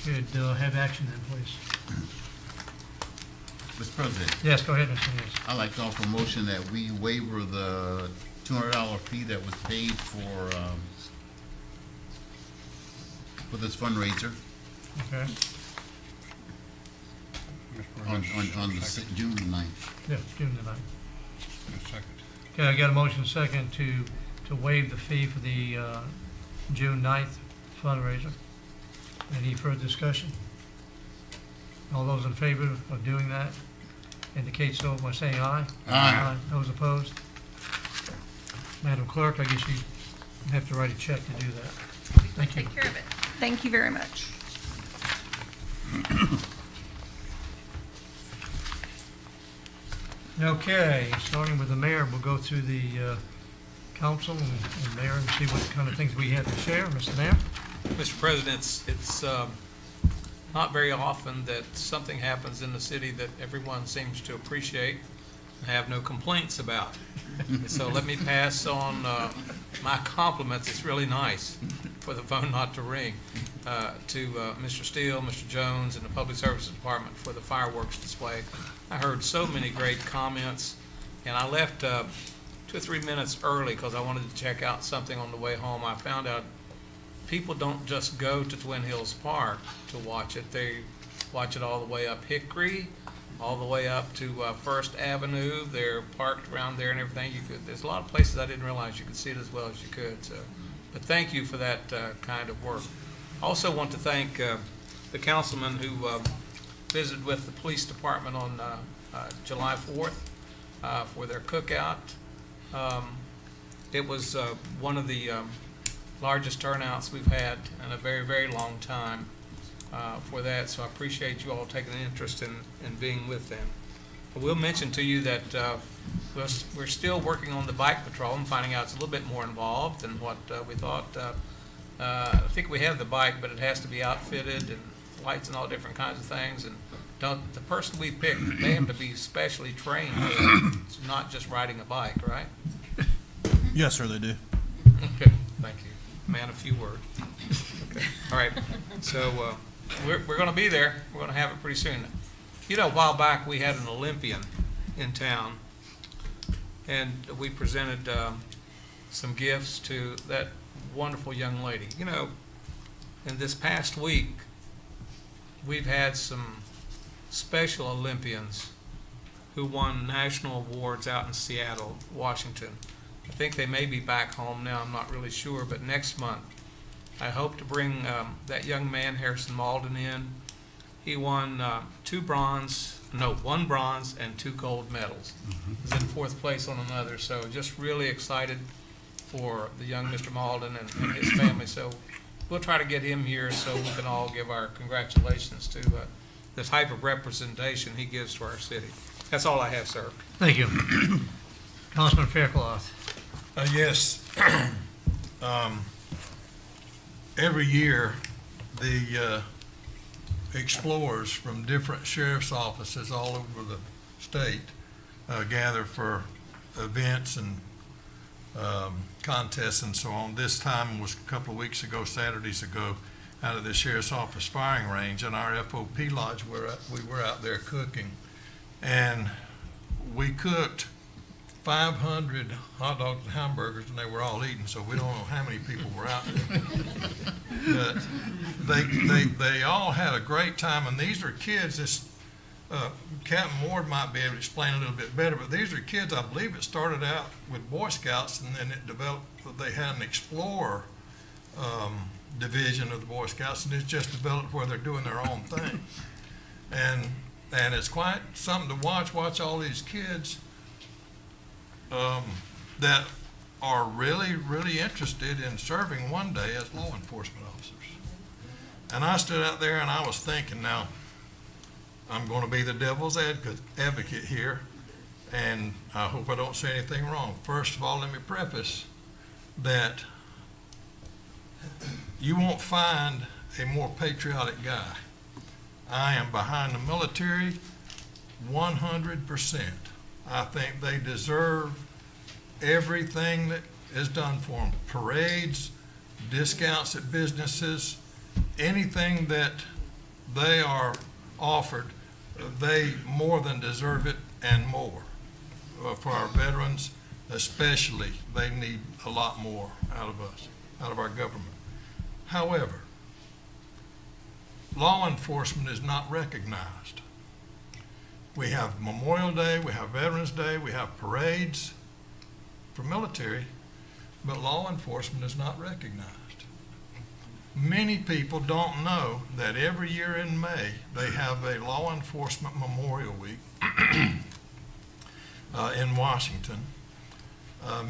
Could have action then, please. Mr. President, Yes, go ahead, Mr. Hayes. I'd like to offer a motion that we waiver the $200 fee that was paid for this fundraiser Okay, on June 9th. yeah, June the 9th. Second. Okay, I got a motion second to waive the fee for the June 9th fundraiser. Any further discussion? All those in favor of doing that indicate so by saying aye. Aye. Those opposed? Madam Clerk, I guess you have to write a check to do that. Thank you. Take care of it. Thank you very much. Okay, starting with the mayor, we'll go through the council and mayor and see what kind of things we have to share. Mr. Mayor? Mr. President, it's not very often that something happens in the city that everyone seems to appreciate and have no complaints about. So let me pass on my compliments. It's really nice for the phone not to ring to Mr. Steele, Mr. Jones, and the Public Services Department for the fireworks display. I heard so many great comments, and I left 2 or 3 minutes early because I wanted to check out something on the way home. I found out people don't just go to Twin Hills Park to watch it. They watch it all the way up Hickory, all the way up to First Avenue. They're parked around there and everything. There's a lot of places I didn't realize you could see it as well as you could. So, but thank you for that kind of work. Also want to thank the councilman who visited with the police department on July 4th for their cookout. It was one of the largest turnouts we've had in a very, very long time for that, so I appreciate you all taking an interest in being with them. I will mention to you that we're still working on the bike patrol and finding out it's a little bit more involved than what we thought. I think we have the bike, but it has to be outfitted and lights and all different kinds of things. And the person we picked, they have to be specially trained. It's not just riding a bike, right? Yes, sir, they do. Okay, thank you. Man, a few words. Okay, all right. So we're going to be there. We're going to have it pretty soon. You know, a while back we had an Olympian in town, and we presented some gifts to that wonderful young lady. You know, in this past week, we've had some special Olympians who won national awards out in Seattle, Washington. I think they may be back home now, I'm not really sure, but next month I hope to bring that young man, Harrison Malden, in. He won 1 bronze and 2 gold medals. He's in 4th place on another, so just really excited for the young Mr. Malden and his family. So we'll try to get him here so we can all give our congratulations to the type of representation he gives to our city. That's all I have, sir. Thank you. Councilman Faircloth. Yes. Every year, the explorers from different sheriff's offices all over the state gather for events and contests and so on. This time was a couple of weeks ago, Saturdays ago, out of the sheriff's office firing range, and our FOP lodge, we were out there cooking. And we cooked 500 hot dogs and hamburgers, and they were all eaten, so we don't know how many people were out there. But they all had a great time, and these are kids. This Captain Ward might be able to explain a little bit better, but these are kids, I believe it started out with Boy Scouts, and then it developed, they had an Explorer division of the Boy Scouts, and it's just developed where they're doing their own thing. And it's quite something to watch all these kids that are really, really interested in serving one day as law enforcement officers. And I stood out there and I was thinking, now, I'm going to be the devil's advocate here, and I hope I don't say anything wrong. First of all, let me preface that you won't find a more patriotic guy. I am behind the military 100%. I think they deserve everything that is done for them. Parades, discounts at businesses, anything that they are offered, they more than deserve it and more. For our veterans especially, they need a lot more out of us, out of our government. However, law enforcement is not recognized. We have Memorial Day, we have Veterans Day, we have parades for military, but law enforcement is not recognized. Many people don't know that every year in May, they have a Law Enforcement Memorial Week in Washington.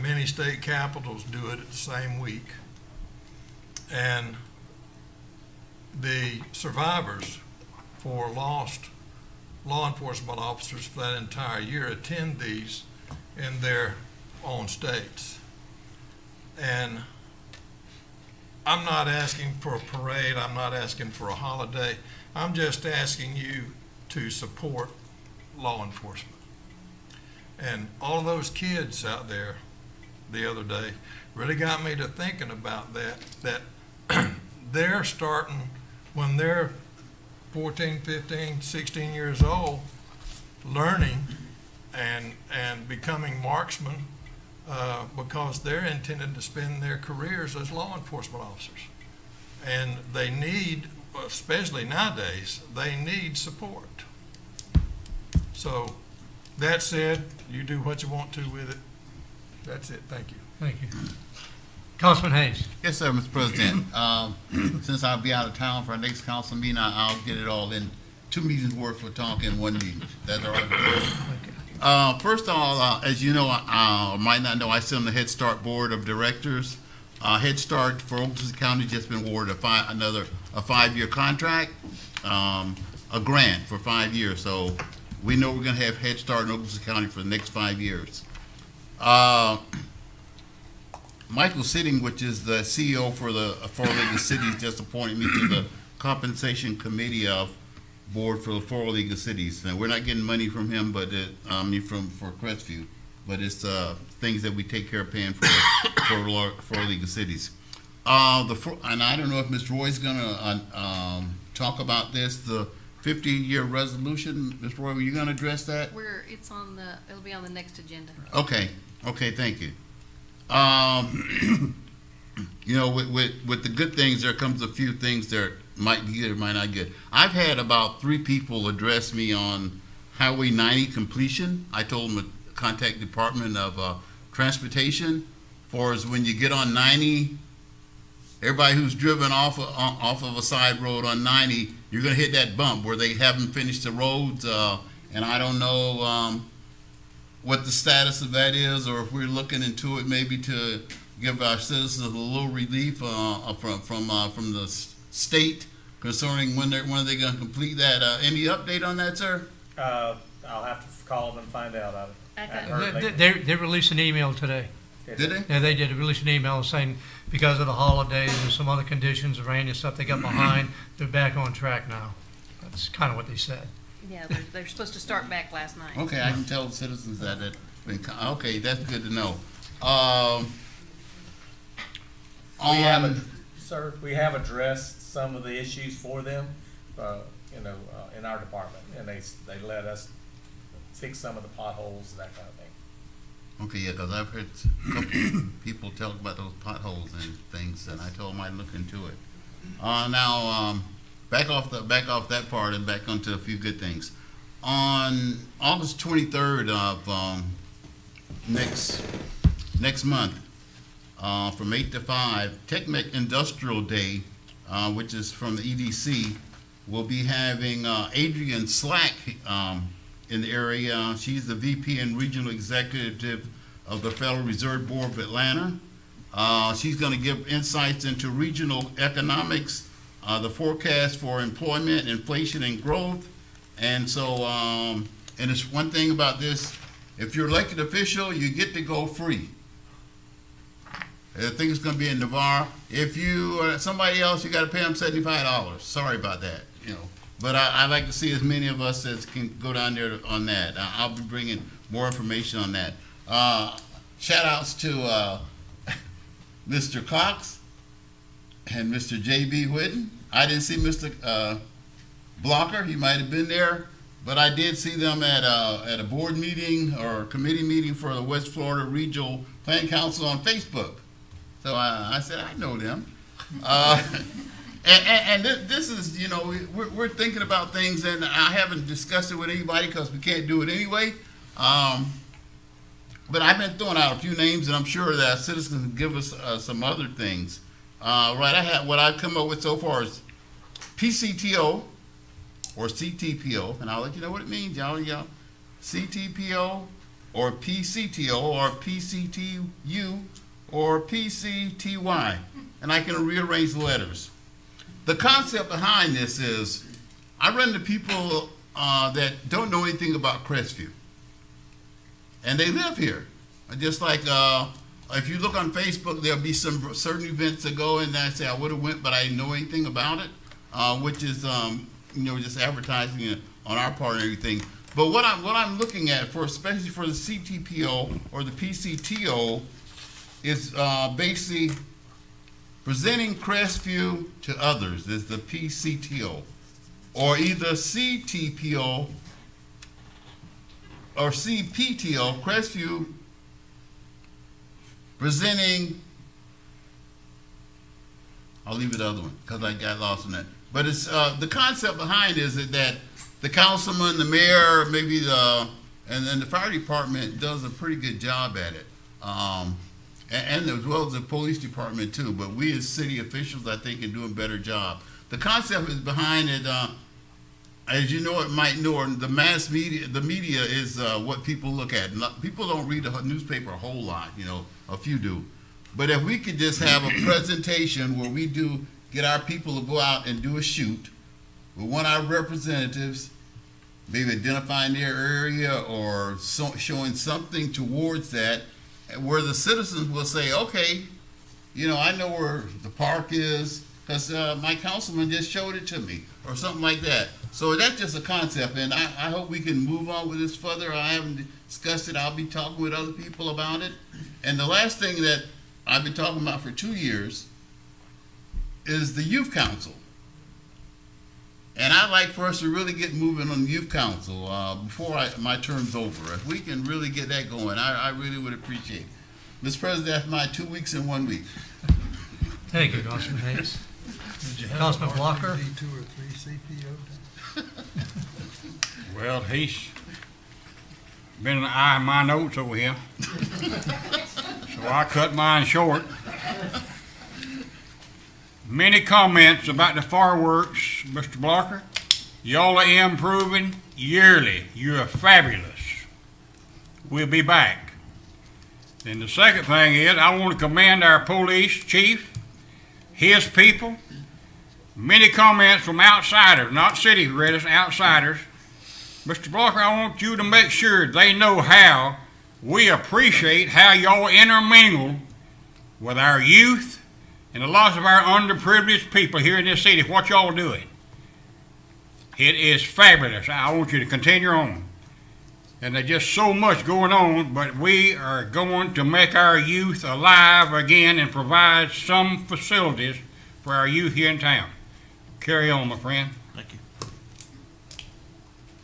Many state capitals do it at the same week. And the survivors for lost law enforcement officers for that entire year attend these in their own states. And I'm not asking for a parade, I'm not asking for a holiday. I'm just asking you to support law enforcement. And all those kids out there the other day really got me to thinking about that they're starting, when they're 14, 15, 16 years old, learning and becoming marksmen because they're intended to spend their careers as law enforcement officers. And they need, especially nowadays, they need support. So, that said, you do what you want to with it. That's it, thank you. Thank you. Councilman Hayes. Yes, sir, Mr. President. Since I'll be out of town for our next council meeting, I'll get it all in 2 meetings worth of talk in 1 meeting. That's all right. First of all, as you know, might not know, I sit on the Head Start Board of Directors. Head Start for Oglesby County just been awarded a 5-year contract, a grant for 5 years. So we know we're going to have Head Start in Oglesby County for the next 5 years. Michael Sitting, which is the CEO for the Four League of Cities, just appointed me to the Compensation Committee of Board for the Four League of Cities. And we're not getting money from him, but for Crestview, but it's things that we take care of paying for Four League of Cities. And I don't know if Mr. Roy's gonna talk about this, the 50-year resolution. Ms. Roy, were you gonna address that? It'll be on the next agenda. Okay, thank you. You know, with the good things, there comes a few things that might be good or might not get. I've had about 3 people address me on Highway 90 completion. I told them to contact Department of Transportation. For as when you get on 90, everybody who's driven off of a side road on 90, you're gonna hit that bump where they haven't finished the roads, and I don't know what the status of that is, or if we're looking into it maybe to give our citizens a little relief from the state concerning when are they going to complete that. Any update on that, sir? I'll have to call them and find out. I heard They released an email today. Did they? Yeah, they did release an email saying because of the holidays and some other conditions, rain and stuff, they got behind. They're back on track now. That's kind of what they said. Yeah, they're supposed to start back last night. Okay, I can tell the citizens that. Okay, that's good to know. we have addressed some of the issues for them, in our department, and they let us fix some of the potholes and that kind of thing. Okay, yeah, because I've heard a couple people talk about those potholes and things, and I told them I'd look into it. Now, back off that part and back onto a few good things. On August 23rd of next month, from 8 to 5, TechMec Industrial Day, which is from the EDC, will be having Adrienne Slack in the area. She's the VP and Regional Executive of the Federal Reserve Board of Atlanta. She's going to give insights into regional economics, the forecast for employment, inflation, and growth. And so, and it's one thing about this, if you're elected official, you get to go free. I think it's going to be in Navarre. If you are somebody else, you got to pay them $75. Sorry about that, But I'd like to see as many of us as can go down there on that. I'll be bringing more information on that. Shout outs to Mr. Cox and Mr. J.B. Whitten. I didn't see Mr. Blocker. He might have been there, but I did see them at a board meeting or committee meeting for the West Florida Regional Planning Council on Facebook. So I said, I know them. And this is, we're thinking about things, and I haven't discussed it with anybody because we can't do it anyway. But I've been throwing out a few names, and I'm sure that citizens can give us some other things. What I've come up with so far is PCTO or CTPO, and I'll let you know what it means, y'all. CTPO or PCTO or PCTU or PCTY, and I can rearrange the letters. The concept behind this is I run into people that don't know anything about Crestview, and they live here. Just like if you look on Facebook, there'll be some certain events that go in that I say I would have went, but I didn't know anything about it, which is just advertising it on our part and everything. But what I'm looking at for, especially for the CTPO or the PCTO, is basically presenting Crestview to others. Is the PCTO, or either CTPO or CPTO, Crestview presenting, I'll leave it the other one because I got lost in that. But it's the concept behind is that the councilman, the mayor, maybe and the fire department does a pretty good job at it, and as well as the police department too. But we as city officials, I think, can do a better job. The concept is behind it. As you know, the mass media, the media is what people look at. People don't read the newspaper a whole lot, a few do. But if we could just have a presentation where we do get our people to go out and do a shoot with one of our representatives, maybe identifying their area or showing something towards that, where the citizens will say, okay, I know where the park is because my councilman just showed it to me, or something like that. So that's just a concept, and I hope we can move on with this further. I haven't discussed it. I'll be talking with other people about it. And the last thing that I've been talking about for 2 years is the youth council. And I'd like for us to really get moving on the youth council before my term's over. If we can really get that going, I really would appreciate it. Mr. President, that's my 2 weeks and 1 week. Thank you, Councilman Hayes. Councilman Blocker? 2 or 3 CPO? Well, he's been eyeing my notes over here, so I cut mine short. Many comments about the fireworks, Mr. Blocker. Y'all are improving yearly. You're fabulous. We'll be back. And the second thing is, I want to commend our police chief, his people. Many comments from outsiders, not city residents, outsiders. Mr. Blocker, I want you to make sure they know how we appreciate how y'all intermingle with our youth and a lot of our underprivileged people here in this city. What y'all doing? It is fabulous. I want you to continue on. And there's just so much going on, but we are going to make our youth alive again and provide some facilities for our youth here in town. Carry on, my friend. Thank you.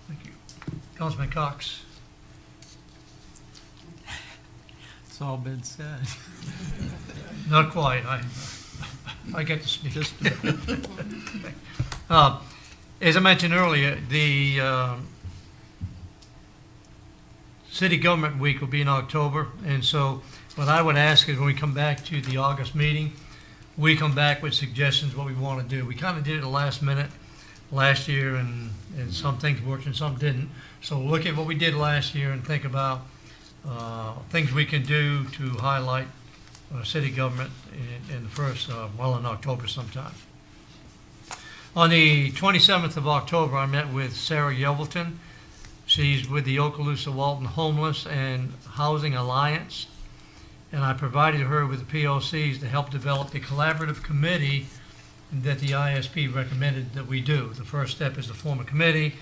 Thank you. Councilman Cox? It's all been said. Not quite. I get to speak. As I mentioned earlier, the City Government Week will be in October, and so what I would ask is when we come back to the August meeting, we come back with suggestions what we want to do. We kind of did it at the last minute last year, and some things worked and some didn't. So look at what we did last year and think about things we can do to highlight city government in the first, in October sometime. On the 27th of October, I met with Sarah Yelverton. She's with the Okaloosa Walton Homeless and Housing Alliance, and I provided her with the POCs to help develop the collaborative committee that the ISP recommended that we do. The first step is to form a committee,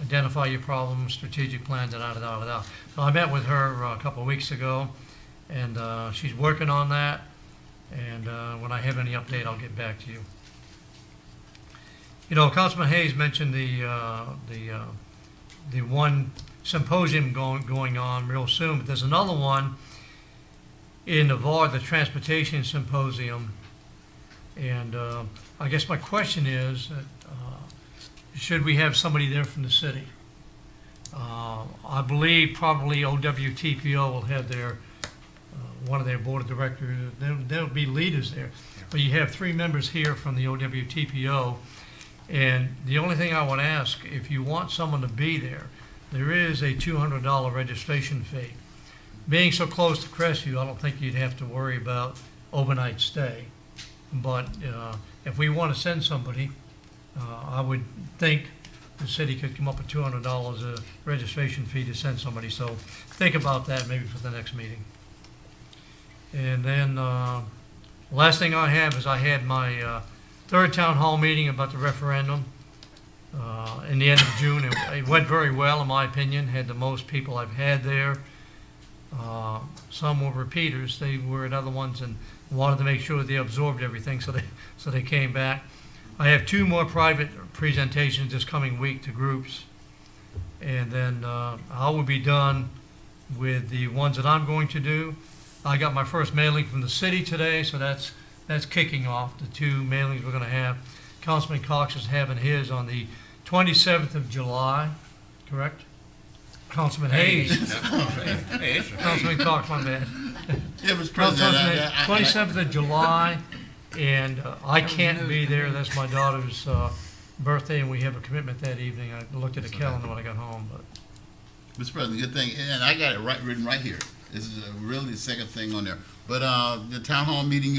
identify your problems, strategic plan, da-da-da-da-da. So I met with her a couple of weeks ago, and she's working on that, and when I have any update, I'll get back to you. Councilman Hayes mentioned the one symposium going on real soon, but there's another one in Navarre, the Transportation Symposium. And I guess my question is, should we have somebody there from the city? I believe probably OWTPO will have their one of their board of directors. There'll be leaders there. But you have 3 members here from the OWTPO. And the only thing I would ask, if you want someone to be there, there is a $200 registration fee. Being so close to Crestview, I don't think you'd have to worry about overnight stay. But if we want to send somebody, I would think the city could come up with $200 a registration fee to send somebody. So think about that maybe for the next meeting. And then, last thing I have is I had my third town hall meeting about the referendum in the end of June. It went very well, in my opinion, had the most people I've had there. Some were repeaters, they were at other ones and wanted to make sure they absorbed everything, so they came back. I have 2 more private presentations this coming week to groups. And then I will be done with the ones that I'm going to do. I got my first mailing from the city today, so that's kicking off the 2 mailings we're going to have. Councilman Cox is having his on the 27th of July, correct? Councilman Hayes. Councilman Cox, my bad. Yeah, Mr. President, 27th of July, and I can't be there. That's my daughter's birthday, and we have a commitment that evening. I looked at the calendar when I got home, but. Mr. President, good thing, and I got it written right here. This is really the second thing on there. But the town hall meeting,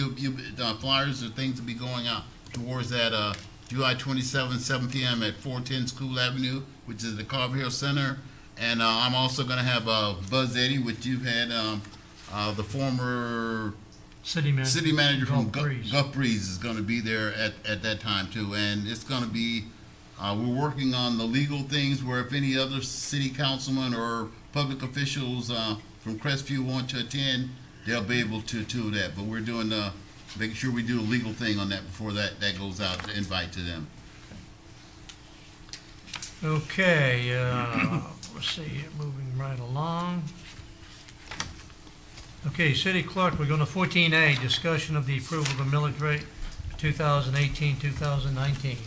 flyers or things will be going out towards that July 27th, 7 p.m. at 410 School Avenue, which is the Carver Hill Center. And I'm also going to have Buzz Eddy, which you've had, the former City manager from Breeze. Guff Breeze is going to be there at that time too. And it's going to be, we're working on the legal things where if any other city councilman or public officials from Crestview want to attend, they'll be able to do that. But we're doing making sure we do a legal thing on that before that goes out, to invite to them. Okay, let's see, here, moving right along. Okay, City Clerk, we're going to 14A, discussion of the approval of the millage rate for 2018, 2019.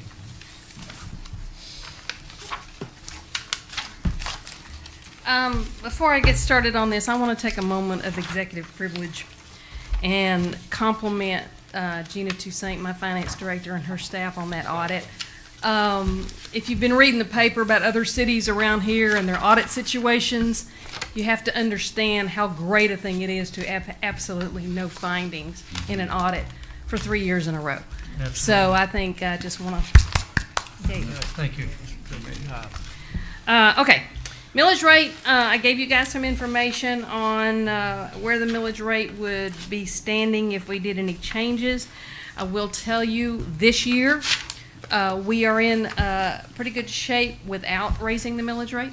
Before I get started on this, I want to take a moment of executive privilege and compliment Gina Toussaint, my finance director, and her staff on that audit. If you've been reading the paper about other cities around here and their audit situations, you have to understand how great a thing it is to have absolutely no findings in an audit for 3 years in a row. That's So I think I just want to. Thank you. Okay, millage rate, I gave you guys some information on where the millage rate would be standing if we did any changes. I will tell you this year, we are in pretty good shape without raising the millage rate.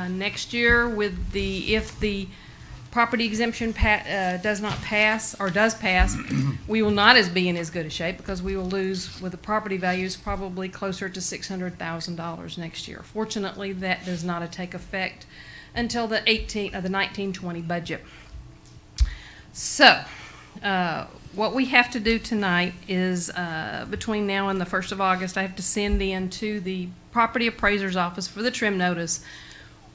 Next year, if the property exemption does not pass, or does pass, we will not be in as good a shape because we will lose, with the property values, probably closer to $600,000 next year. Fortunately, that does not take effect until the 1920 budget. So, what we have to do tonight is, between now and the 1st of August, I have to send in to the property appraiser's office for the trim notice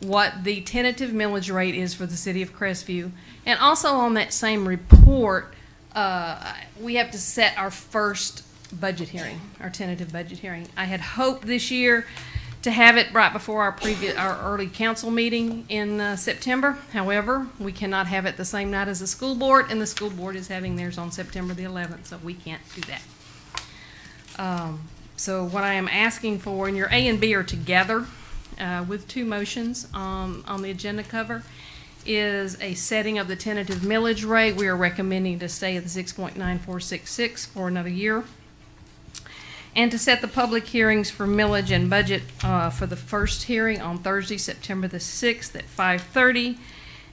what the tentative millage rate is for the city of Crestview. And also on that same report, we have to set our first budget hearing, our tentative budget hearing. I had hoped this year to have it right before our early council meeting in September. However, we cannot have it the same night as the school board, and the school board is having theirs on September the 11th, so we can't do that. So what I am asking for, and your A and B are together with 2 motions on the agenda cover, is a setting of the tentative millage rate. We are recommending to stay at the 6.9466 for another year, and to set the public hearings for millage and budget for the first hearing on Thursday, September the 6th at 5:30,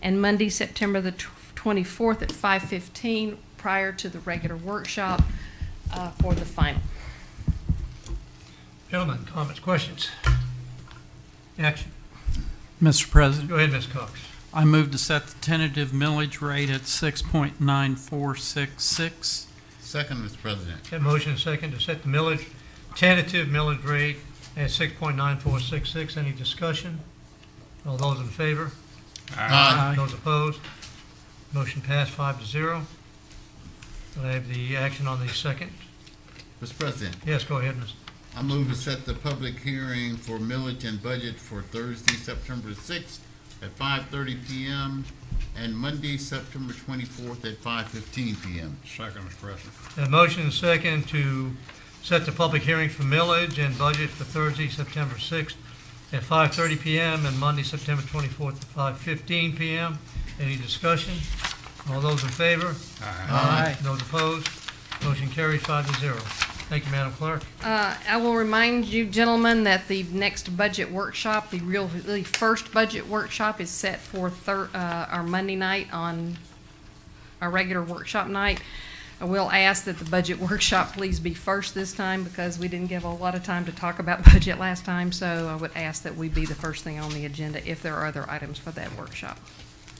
and Monday, September the 24th at 5:15, prior to the regular workshop for the final. Gentlemen, comments, questions? Action. Mr. President, Go ahead, Ms. Cox. I move to set the tentative millage rate at 6.9466. Second, Mr. President. Have motion and second to set the tentative millage rate at 6.9466. Any discussion? All those in favor? Aye. Those opposed? Motion passed 5-0. I have the action on the second. Mr. President, Yes, go ahead, Ms. I move to set the public hearing for millage and budget for Thursday, September 6th at 5:30 p.m. and Monday, September 24th at 5:15 p.m. Second, Mr. President. Have motion and second to set the public hearing for millage and budget for Thursday, September 6th at 5:30 p.m. and Monday, September 24th at 5:15 p.m. Any discussion? All those in favor? Aye. Those opposed? Motion carries 5-0. Thank you, Madam Clerk. I will remind you, gentlemen, that the next budget workshop, the really first budget workshop, is set for our Monday night on our regular workshop night. I will ask that the budget workshop please be first this time because we didn't give a lot of time to talk about budget last time, so I would ask that we be the first thing on the agenda if there are other items for that workshop.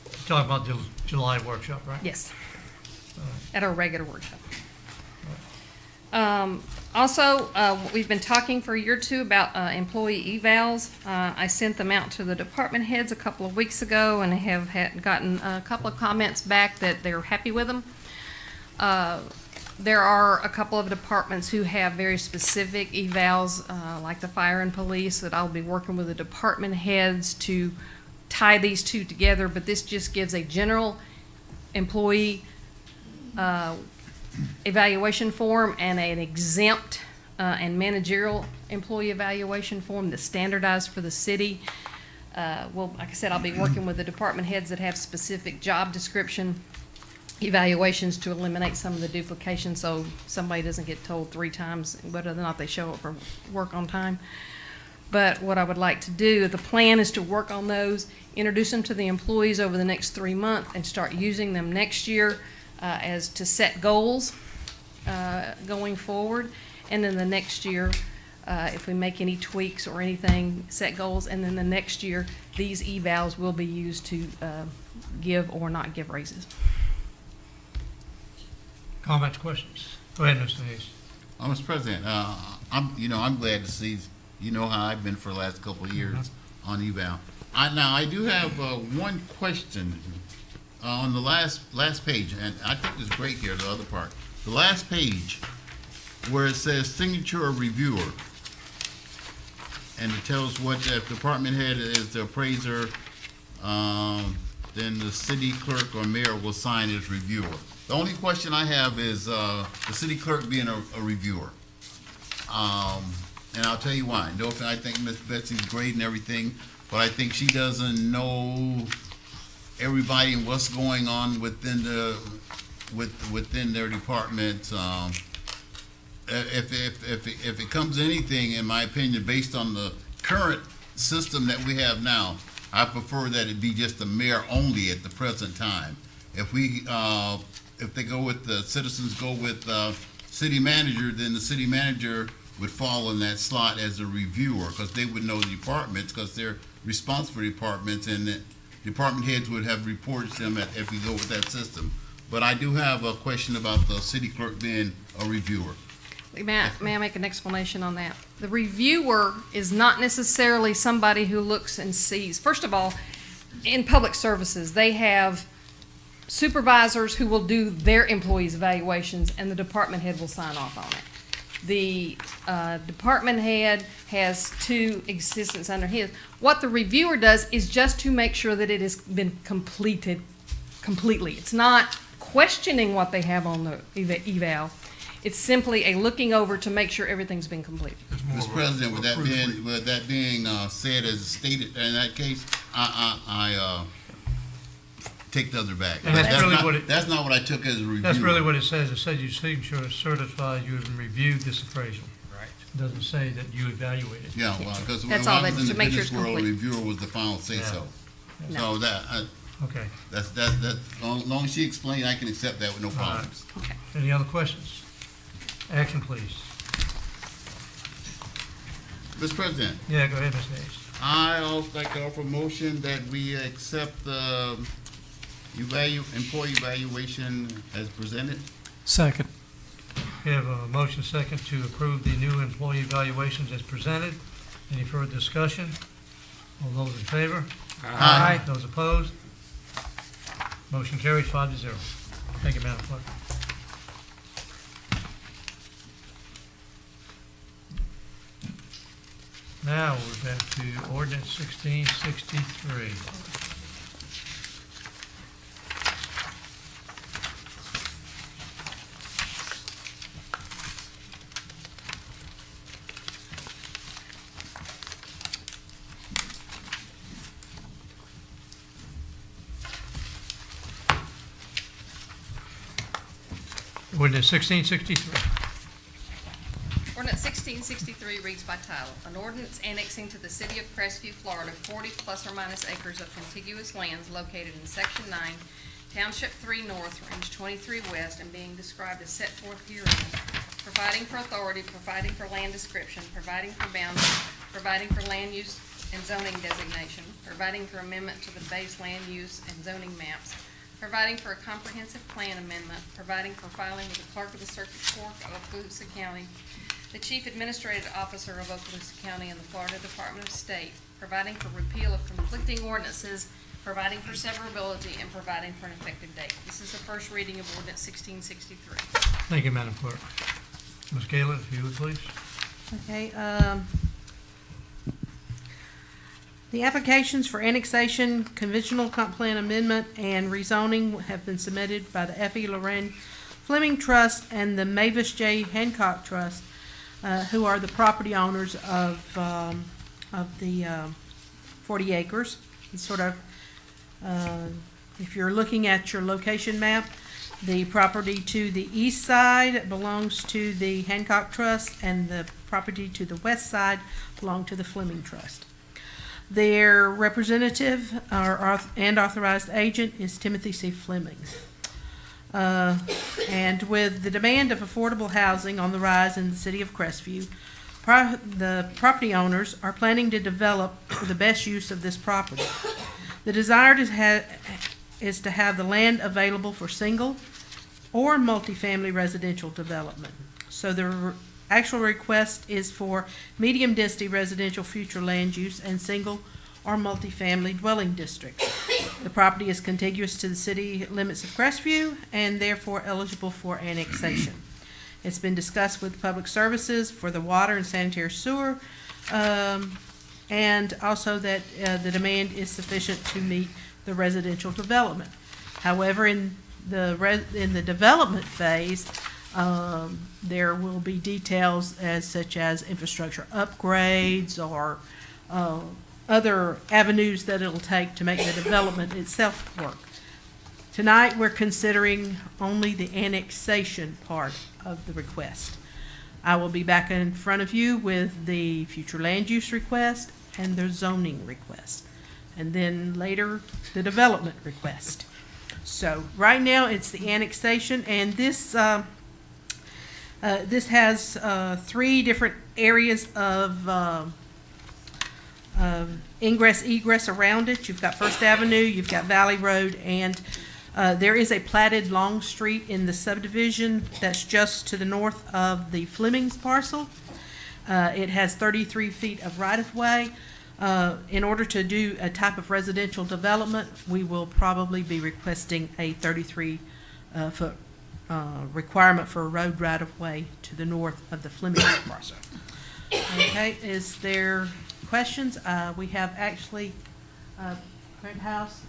You're talking about the July workshop, right? Yes, at our regular workshop. Also, we've been talking for a year or two about employee evals. I sent them out to the department heads a couple of weeks ago and have gotten a couple of comments back that they're happy with them. There are a couple of departments who have very specific evals, like the fire and police, that I'll be working with the department heads to tie these two together, but this just gives a general employee evaluation form and an exempt and managerial employee evaluation form that's standardized for the city. Well, like I said, I'll be working with the department heads that have specific job description evaluations to eliminate some of the duplication so somebody doesn't get told 3 times whether or not they show up for work on time. But what I would like to do, the plan is to work on those, introduce them to the employees over the next 3 months and start using them next year as to set goals going forward. And then the next year, if we make any tweaks or anything, set goals. And then the next year, these evals will be used to give or not give raises. Comments, questions? Go ahead, Mr. Hayes. Mr. President, I'm glad to see, how I've been for the last couple of years on eval. I do have one question on the last page, and I think it's great here, the other part. The last page where it says signature of reviewer, and it tells what the department head is the appraiser, then the city clerk or mayor will sign as reviewer. The only question I have is the city clerk being a reviewer. And I'll tell you why. No offense, I think Miss Betsy's great and everything, but I think she doesn't know everybody and what's going on within their department. If it comes to anything, in my opinion, based on the current system that we have now, I prefer that it be just the mayor only at the present time. If they go with the citizens go with city manager, then the city manager would fall in that slot as a reviewer because they would know the departments because they're responsible for departments, and the department heads would have reports to them if we go with that system. But I do have a question about the city clerk being a reviewer. May I make an explanation on that? The reviewer is not necessarily somebody who looks and sees. First of all, in public services, they have supervisors who will do their employees' evaluations, and the department head will sign off on it. The department head has 2 assistants under his. What the reviewer does is just to make sure that it has been completed completely. It's not questioning what they have on the eval. It's simply a looking over to make sure everything's been completed. Mr. President, with that being said as stated in that case, I take the other back. And that's not what I took as a review. That's really what it says. It says your signature certifies you have reviewed this appraisal. Right. It doesn't say that you evaluated. Yeah, well, because when That's I all was that- in the to make sure business it's world, complete. reviewer was the final say-so. No. So Okay. that's long as she explained, I can accept that with no problems. Okay. Any other questions? Action, please. Mr. President, Yeah, go ahead, Mr. Hayes. I also like to offer a motion that we accept the employee evaluation as presented. Second. We have a motion second to approve the new employee evaluations as presented. Any further discussion? All those in favor? Aye. Those opposed? Motion carries 5-0. Thank you, Madam Clerk. Now we're back to ordinance 1663. Ordinance 1663. Ordinance 1663 reads by title, an ordinance annexing to the city of Crestview, Florida, 40 plus or minus acres of contiguous lands located in Section 9, Township 3 North, Range 23 West, and being described as set forth herein, providing for authority, providing for land description, providing for boundaries, providing for land use and zoning designation, providing for amendment to the base land use and zoning maps, providing for a comprehensive plan amendment, providing for filing with the clerk of the circuit court of Okaloosa County, the chief administrative officer of Okaloosa County and the Florida Department of State, providing for repeal of conflicting ordinances, providing for severability, and providing for an effective date. This is the first reading of ordinance 1663. Thank you, Madam Clerk. Ms. Galen, if you would, please. Okay, the applications for annexation, conventional comp plan amendment, and rezoning have been submitted by the F.E. Loren Fleming Trust and the Mavis J. Hancock Trust, who are the property owners of the 40 acres. It's sort of, if you're looking at your location map, the property to the east side belongs to the Hancock Trust, and the property to the west side belong to the Fleming Trust. Their representative and authorized agent is Timothy C. Fleming. And with the demand of affordable housing on the rise in the city of Crestview, the property owners are planning to develop for the best use of this property. The desire is to have the land available for single or multifamily residential development. So the actual request is for medium density residential future land use and single or multifamily dwelling districts. The property is contiguous to the city limits of Crestview and therefore eligible for annexation. It's been discussed with Public Services for the water and sanitary sewer, and also that the demand is sufficient to meet the residential development. However, in the development phase, there will be details such as infrastructure upgrades or other avenues that it'll take to make the development itself work. Tonight, we're considering only the annexation part of the request. I will be back in front of you with the future land use request and the zoning request, and then later, the development request. So right now, it's the annexation, and this has 3 different areas of ingress, egress around it. You've got First Avenue, you've got Valley Road, and there is a platted long street in the subdivision that's just to the north of the Fleming's parcel. It has 33 feet of right-of-way. In order to do a type of residential development, we will probably be requesting a 33-foot requirement for a road right-of-way to the north of the Fleming's parcel. Okay, is there questions? We have actually Brent House,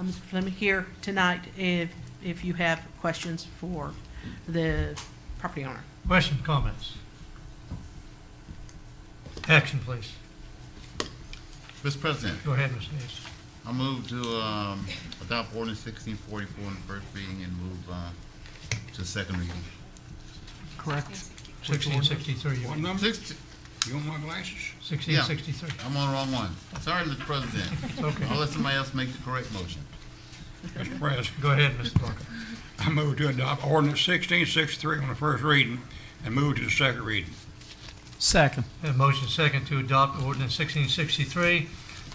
Mr. Fleming here tonight if you have questions for the property owner. Question, comments? Action, please. Mr. President, Go ahead, Mr. Hayes. I move to adopt ordinance 1644 in the first reading and move to second reading. Correct. 1663. What number? Six- You want my glasses? 1663. I'm on the wrong one. Sorry, Mr. President. Okay. I'll let somebody else make the correct motion. Mr. President, Go ahead, Mr. Parker. I move to adopt ordinance 1663 on the first reading and move to the second reading. Second. Have motion second to adopt ordinance 1663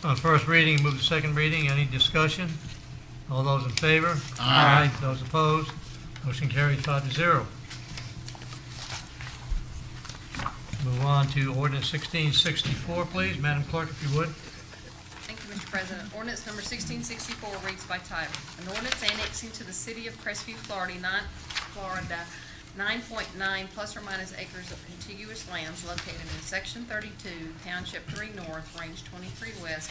on first reading, move to second reading. Any discussion? All those in favor? Aye. Those opposed? Motion carried 5-0. Move on to ordinance 1664, please. Madam Clerk, if you would. Thank you, Mr. President. Ordinance number 1664 reads by title. An ordinance annexing to the city of Crestview, Florida, 9.9 plus or minus acres of contiguous lands located in Section 32, Township 3 North, Range 23 West,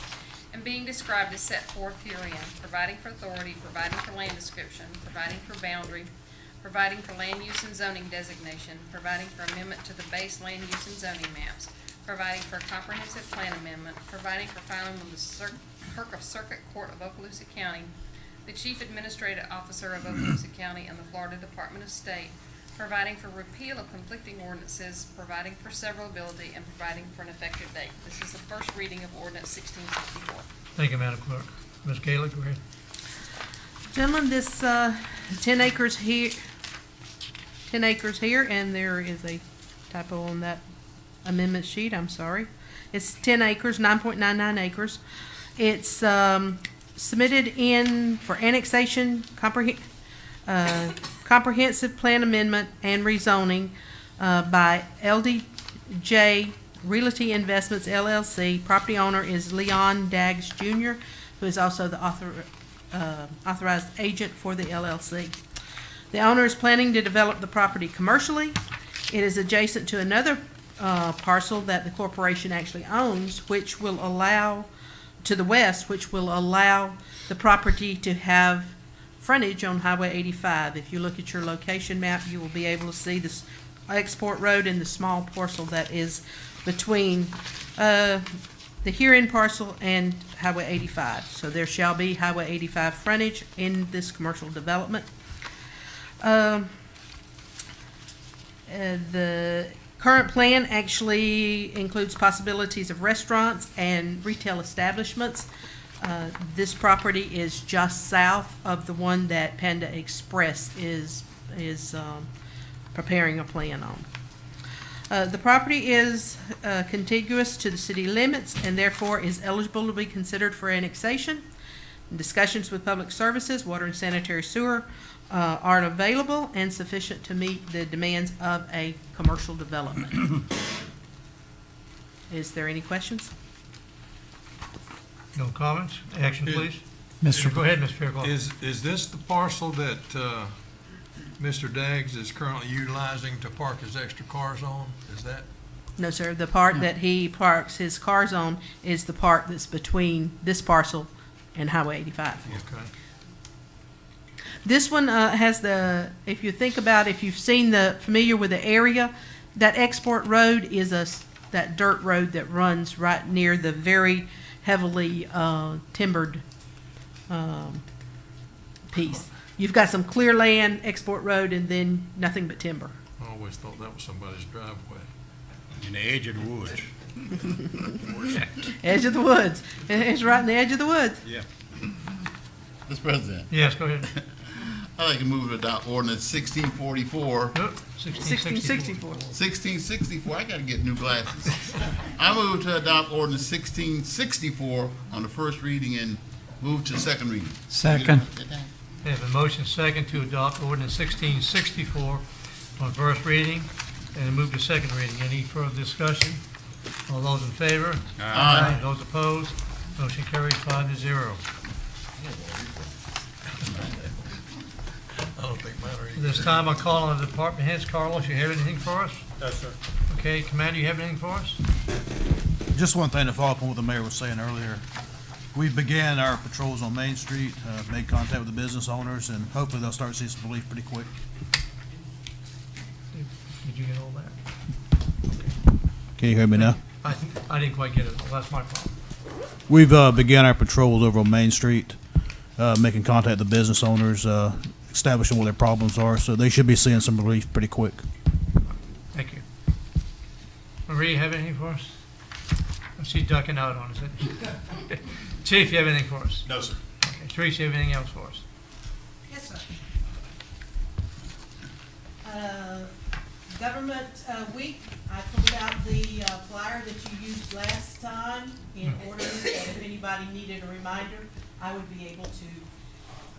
and being described as set forth herein, providing for authority, providing for land description, providing for boundary, providing for land use and zoning designation, providing for amendment to the base land use and zoning maps, providing for a comprehensive plan amendment, providing for filing with the Clerk of Circuit Court of Okaloosa County, the Chief Administrative Officer of Okaloosa County, and the Florida Department of State, providing for repeal of conflicting ordinances, providing for severability, and providing for an effective date. This is the first reading of ordinance 1664. Thank you, Madam Clerk. Ms. Gaylor, go ahead. Gentlemen, this 10 acres here, 10 acres here, and there is a typo on that amendment sheet, I'm sorry. It's 10 acres, 9.99 acres. It's submitted in for annexation, comprehensive plan amendment and rezoning by LDJ Realty Investments LLC. Property owner is Leon Daggs Jr., who is also the authorized agent for the LLC. The owner is planning to develop the property commercially. It is adjacent to another parcel that the corporation actually owns, which will allow, to the west, which will allow the property to have frontage on Highway 85. If you look at your location map, you will be able to see this export road and the small parcel that is between the herein parcel and Highway 85. So there shall be Highway 85 frontage in this commercial development. The current plan actually includes possibilities of restaurants and retail establishments. This property is just south of the one that Panda Express is preparing a plan on. The property is contiguous to the city limits and therefore is eligible to be considered for annexation. Discussions with public services, water and sanitary sewer are available and sufficient to meet the demands of a commercial development. Is there any questions? No comments? Action, please. Mr. Go ahead, Mr. Fairclough. Is this the parcel that Mr. Daggs is currently utilizing to park his extra cars on? Is that? No, sir. The part that he parks his cars on is the part that's between this parcel and Highway 85. Okay. This one has the, if you think about, if you've seen familiar with the area, that export road is that dirt road that runs right near the very heavily timbered piece. You've got some clear land, export road, and then nothing but timber. I always thought that was somebody's driveway. In the edge of the woods. Edge of the woods. It's right in the edge of the woods. Yeah. Mr. President, Yes, go ahead. I'd like to move to adopt ordinance 1644. 1664. 1664, I gotta get new glasses. I move to adopt ordinance 1664 on the first reading and move to second reading. Second. We have a motion second to adopt ordinance 1664 on first reading and move to second reading. Any further discussion? All those in favor? Aye. Those opposed? Motion carries 5-0. I don't think mine are At this time, I call on the department heads. Carlos, you have anything for us? No, sir. Okay, Commander, you have anything for us? Just one thing to follow up on what the mayor was saying earlier. We began our patrols on Main Street, made contact with the business owners, and hopefully they'll start seeing some relief pretty quick. Did you get all that? Can you hear me now? I didn't quite get it. Well, that's my problem. We've began our patrols over on Main Street, making contact with the business owners, establishing what their problems are, so they should be seeing some relief pretty quick. Thank you. Marie, you have anything for us? I see you ducking out on us. Chief, you have anything for us? No, sir. Okay. Teresa, you have anything else for us? Yes, sir. Government Week, I pulled out the flyer that you used last time in order that if anybody needed a reminder, I would be able to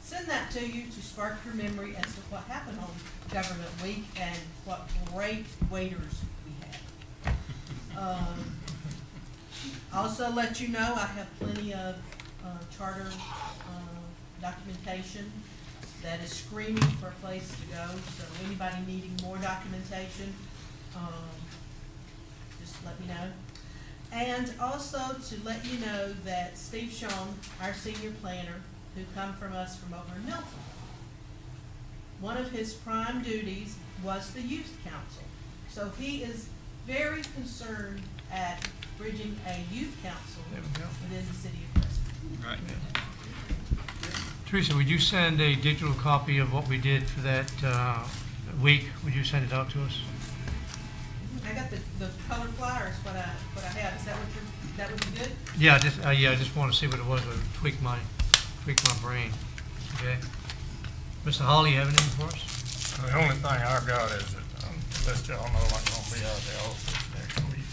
send that to you to spark your memory as to what happened on Government Week and what great waiters we had. Also let you know, I have plenty of charter documentation that is screaming for a place to go, so anybody needing more documentation, just let me know. And also to let you know that Steve Schoen, our senior planner, who come from us from over in Milton, one of his prime duties was the youth council. So he is very concerned at bridging a youth council There we go. within the city of Preston. Right. Teresa, would you send a digital copy of what we did for that week, would you send it out to us? I got the colored flyers, what I have, is that what that would be good? Yeah, I just want to see what it was, tweak my brain, okay? Mr. Hawley, you have anything for us? The only thing I've got is that, let y'all know I'm gonna be out of the office next week.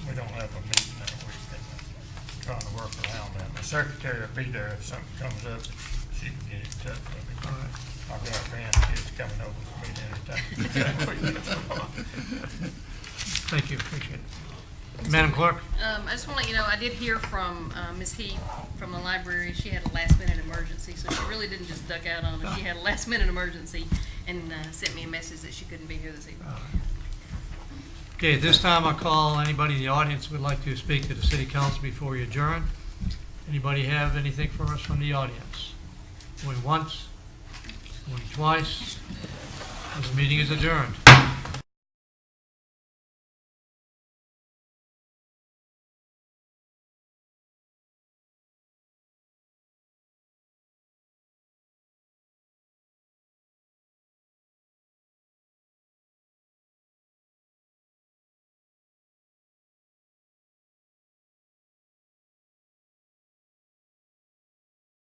We don't have a meeting that week, and I'm trying to work around that. My secretary will be there if something comes up, she can get in touch with me. All right. I've got grandkids coming over for me anytime. Thank you, appreciate it. Madam Clerk? I just want to let you know, I did hear from Ms. Heath from the library. She had a last-minute emergency, so she really didn't just duck out on us. She had a last-minute emergency and sent me a message that she couldn't be here this evening. Okay, at this time, I call anybody in the audience who would like to speak to the city council before we adjourn. Anybody have anything for us from the audience? Going once, going twice. This meeting is adjourned.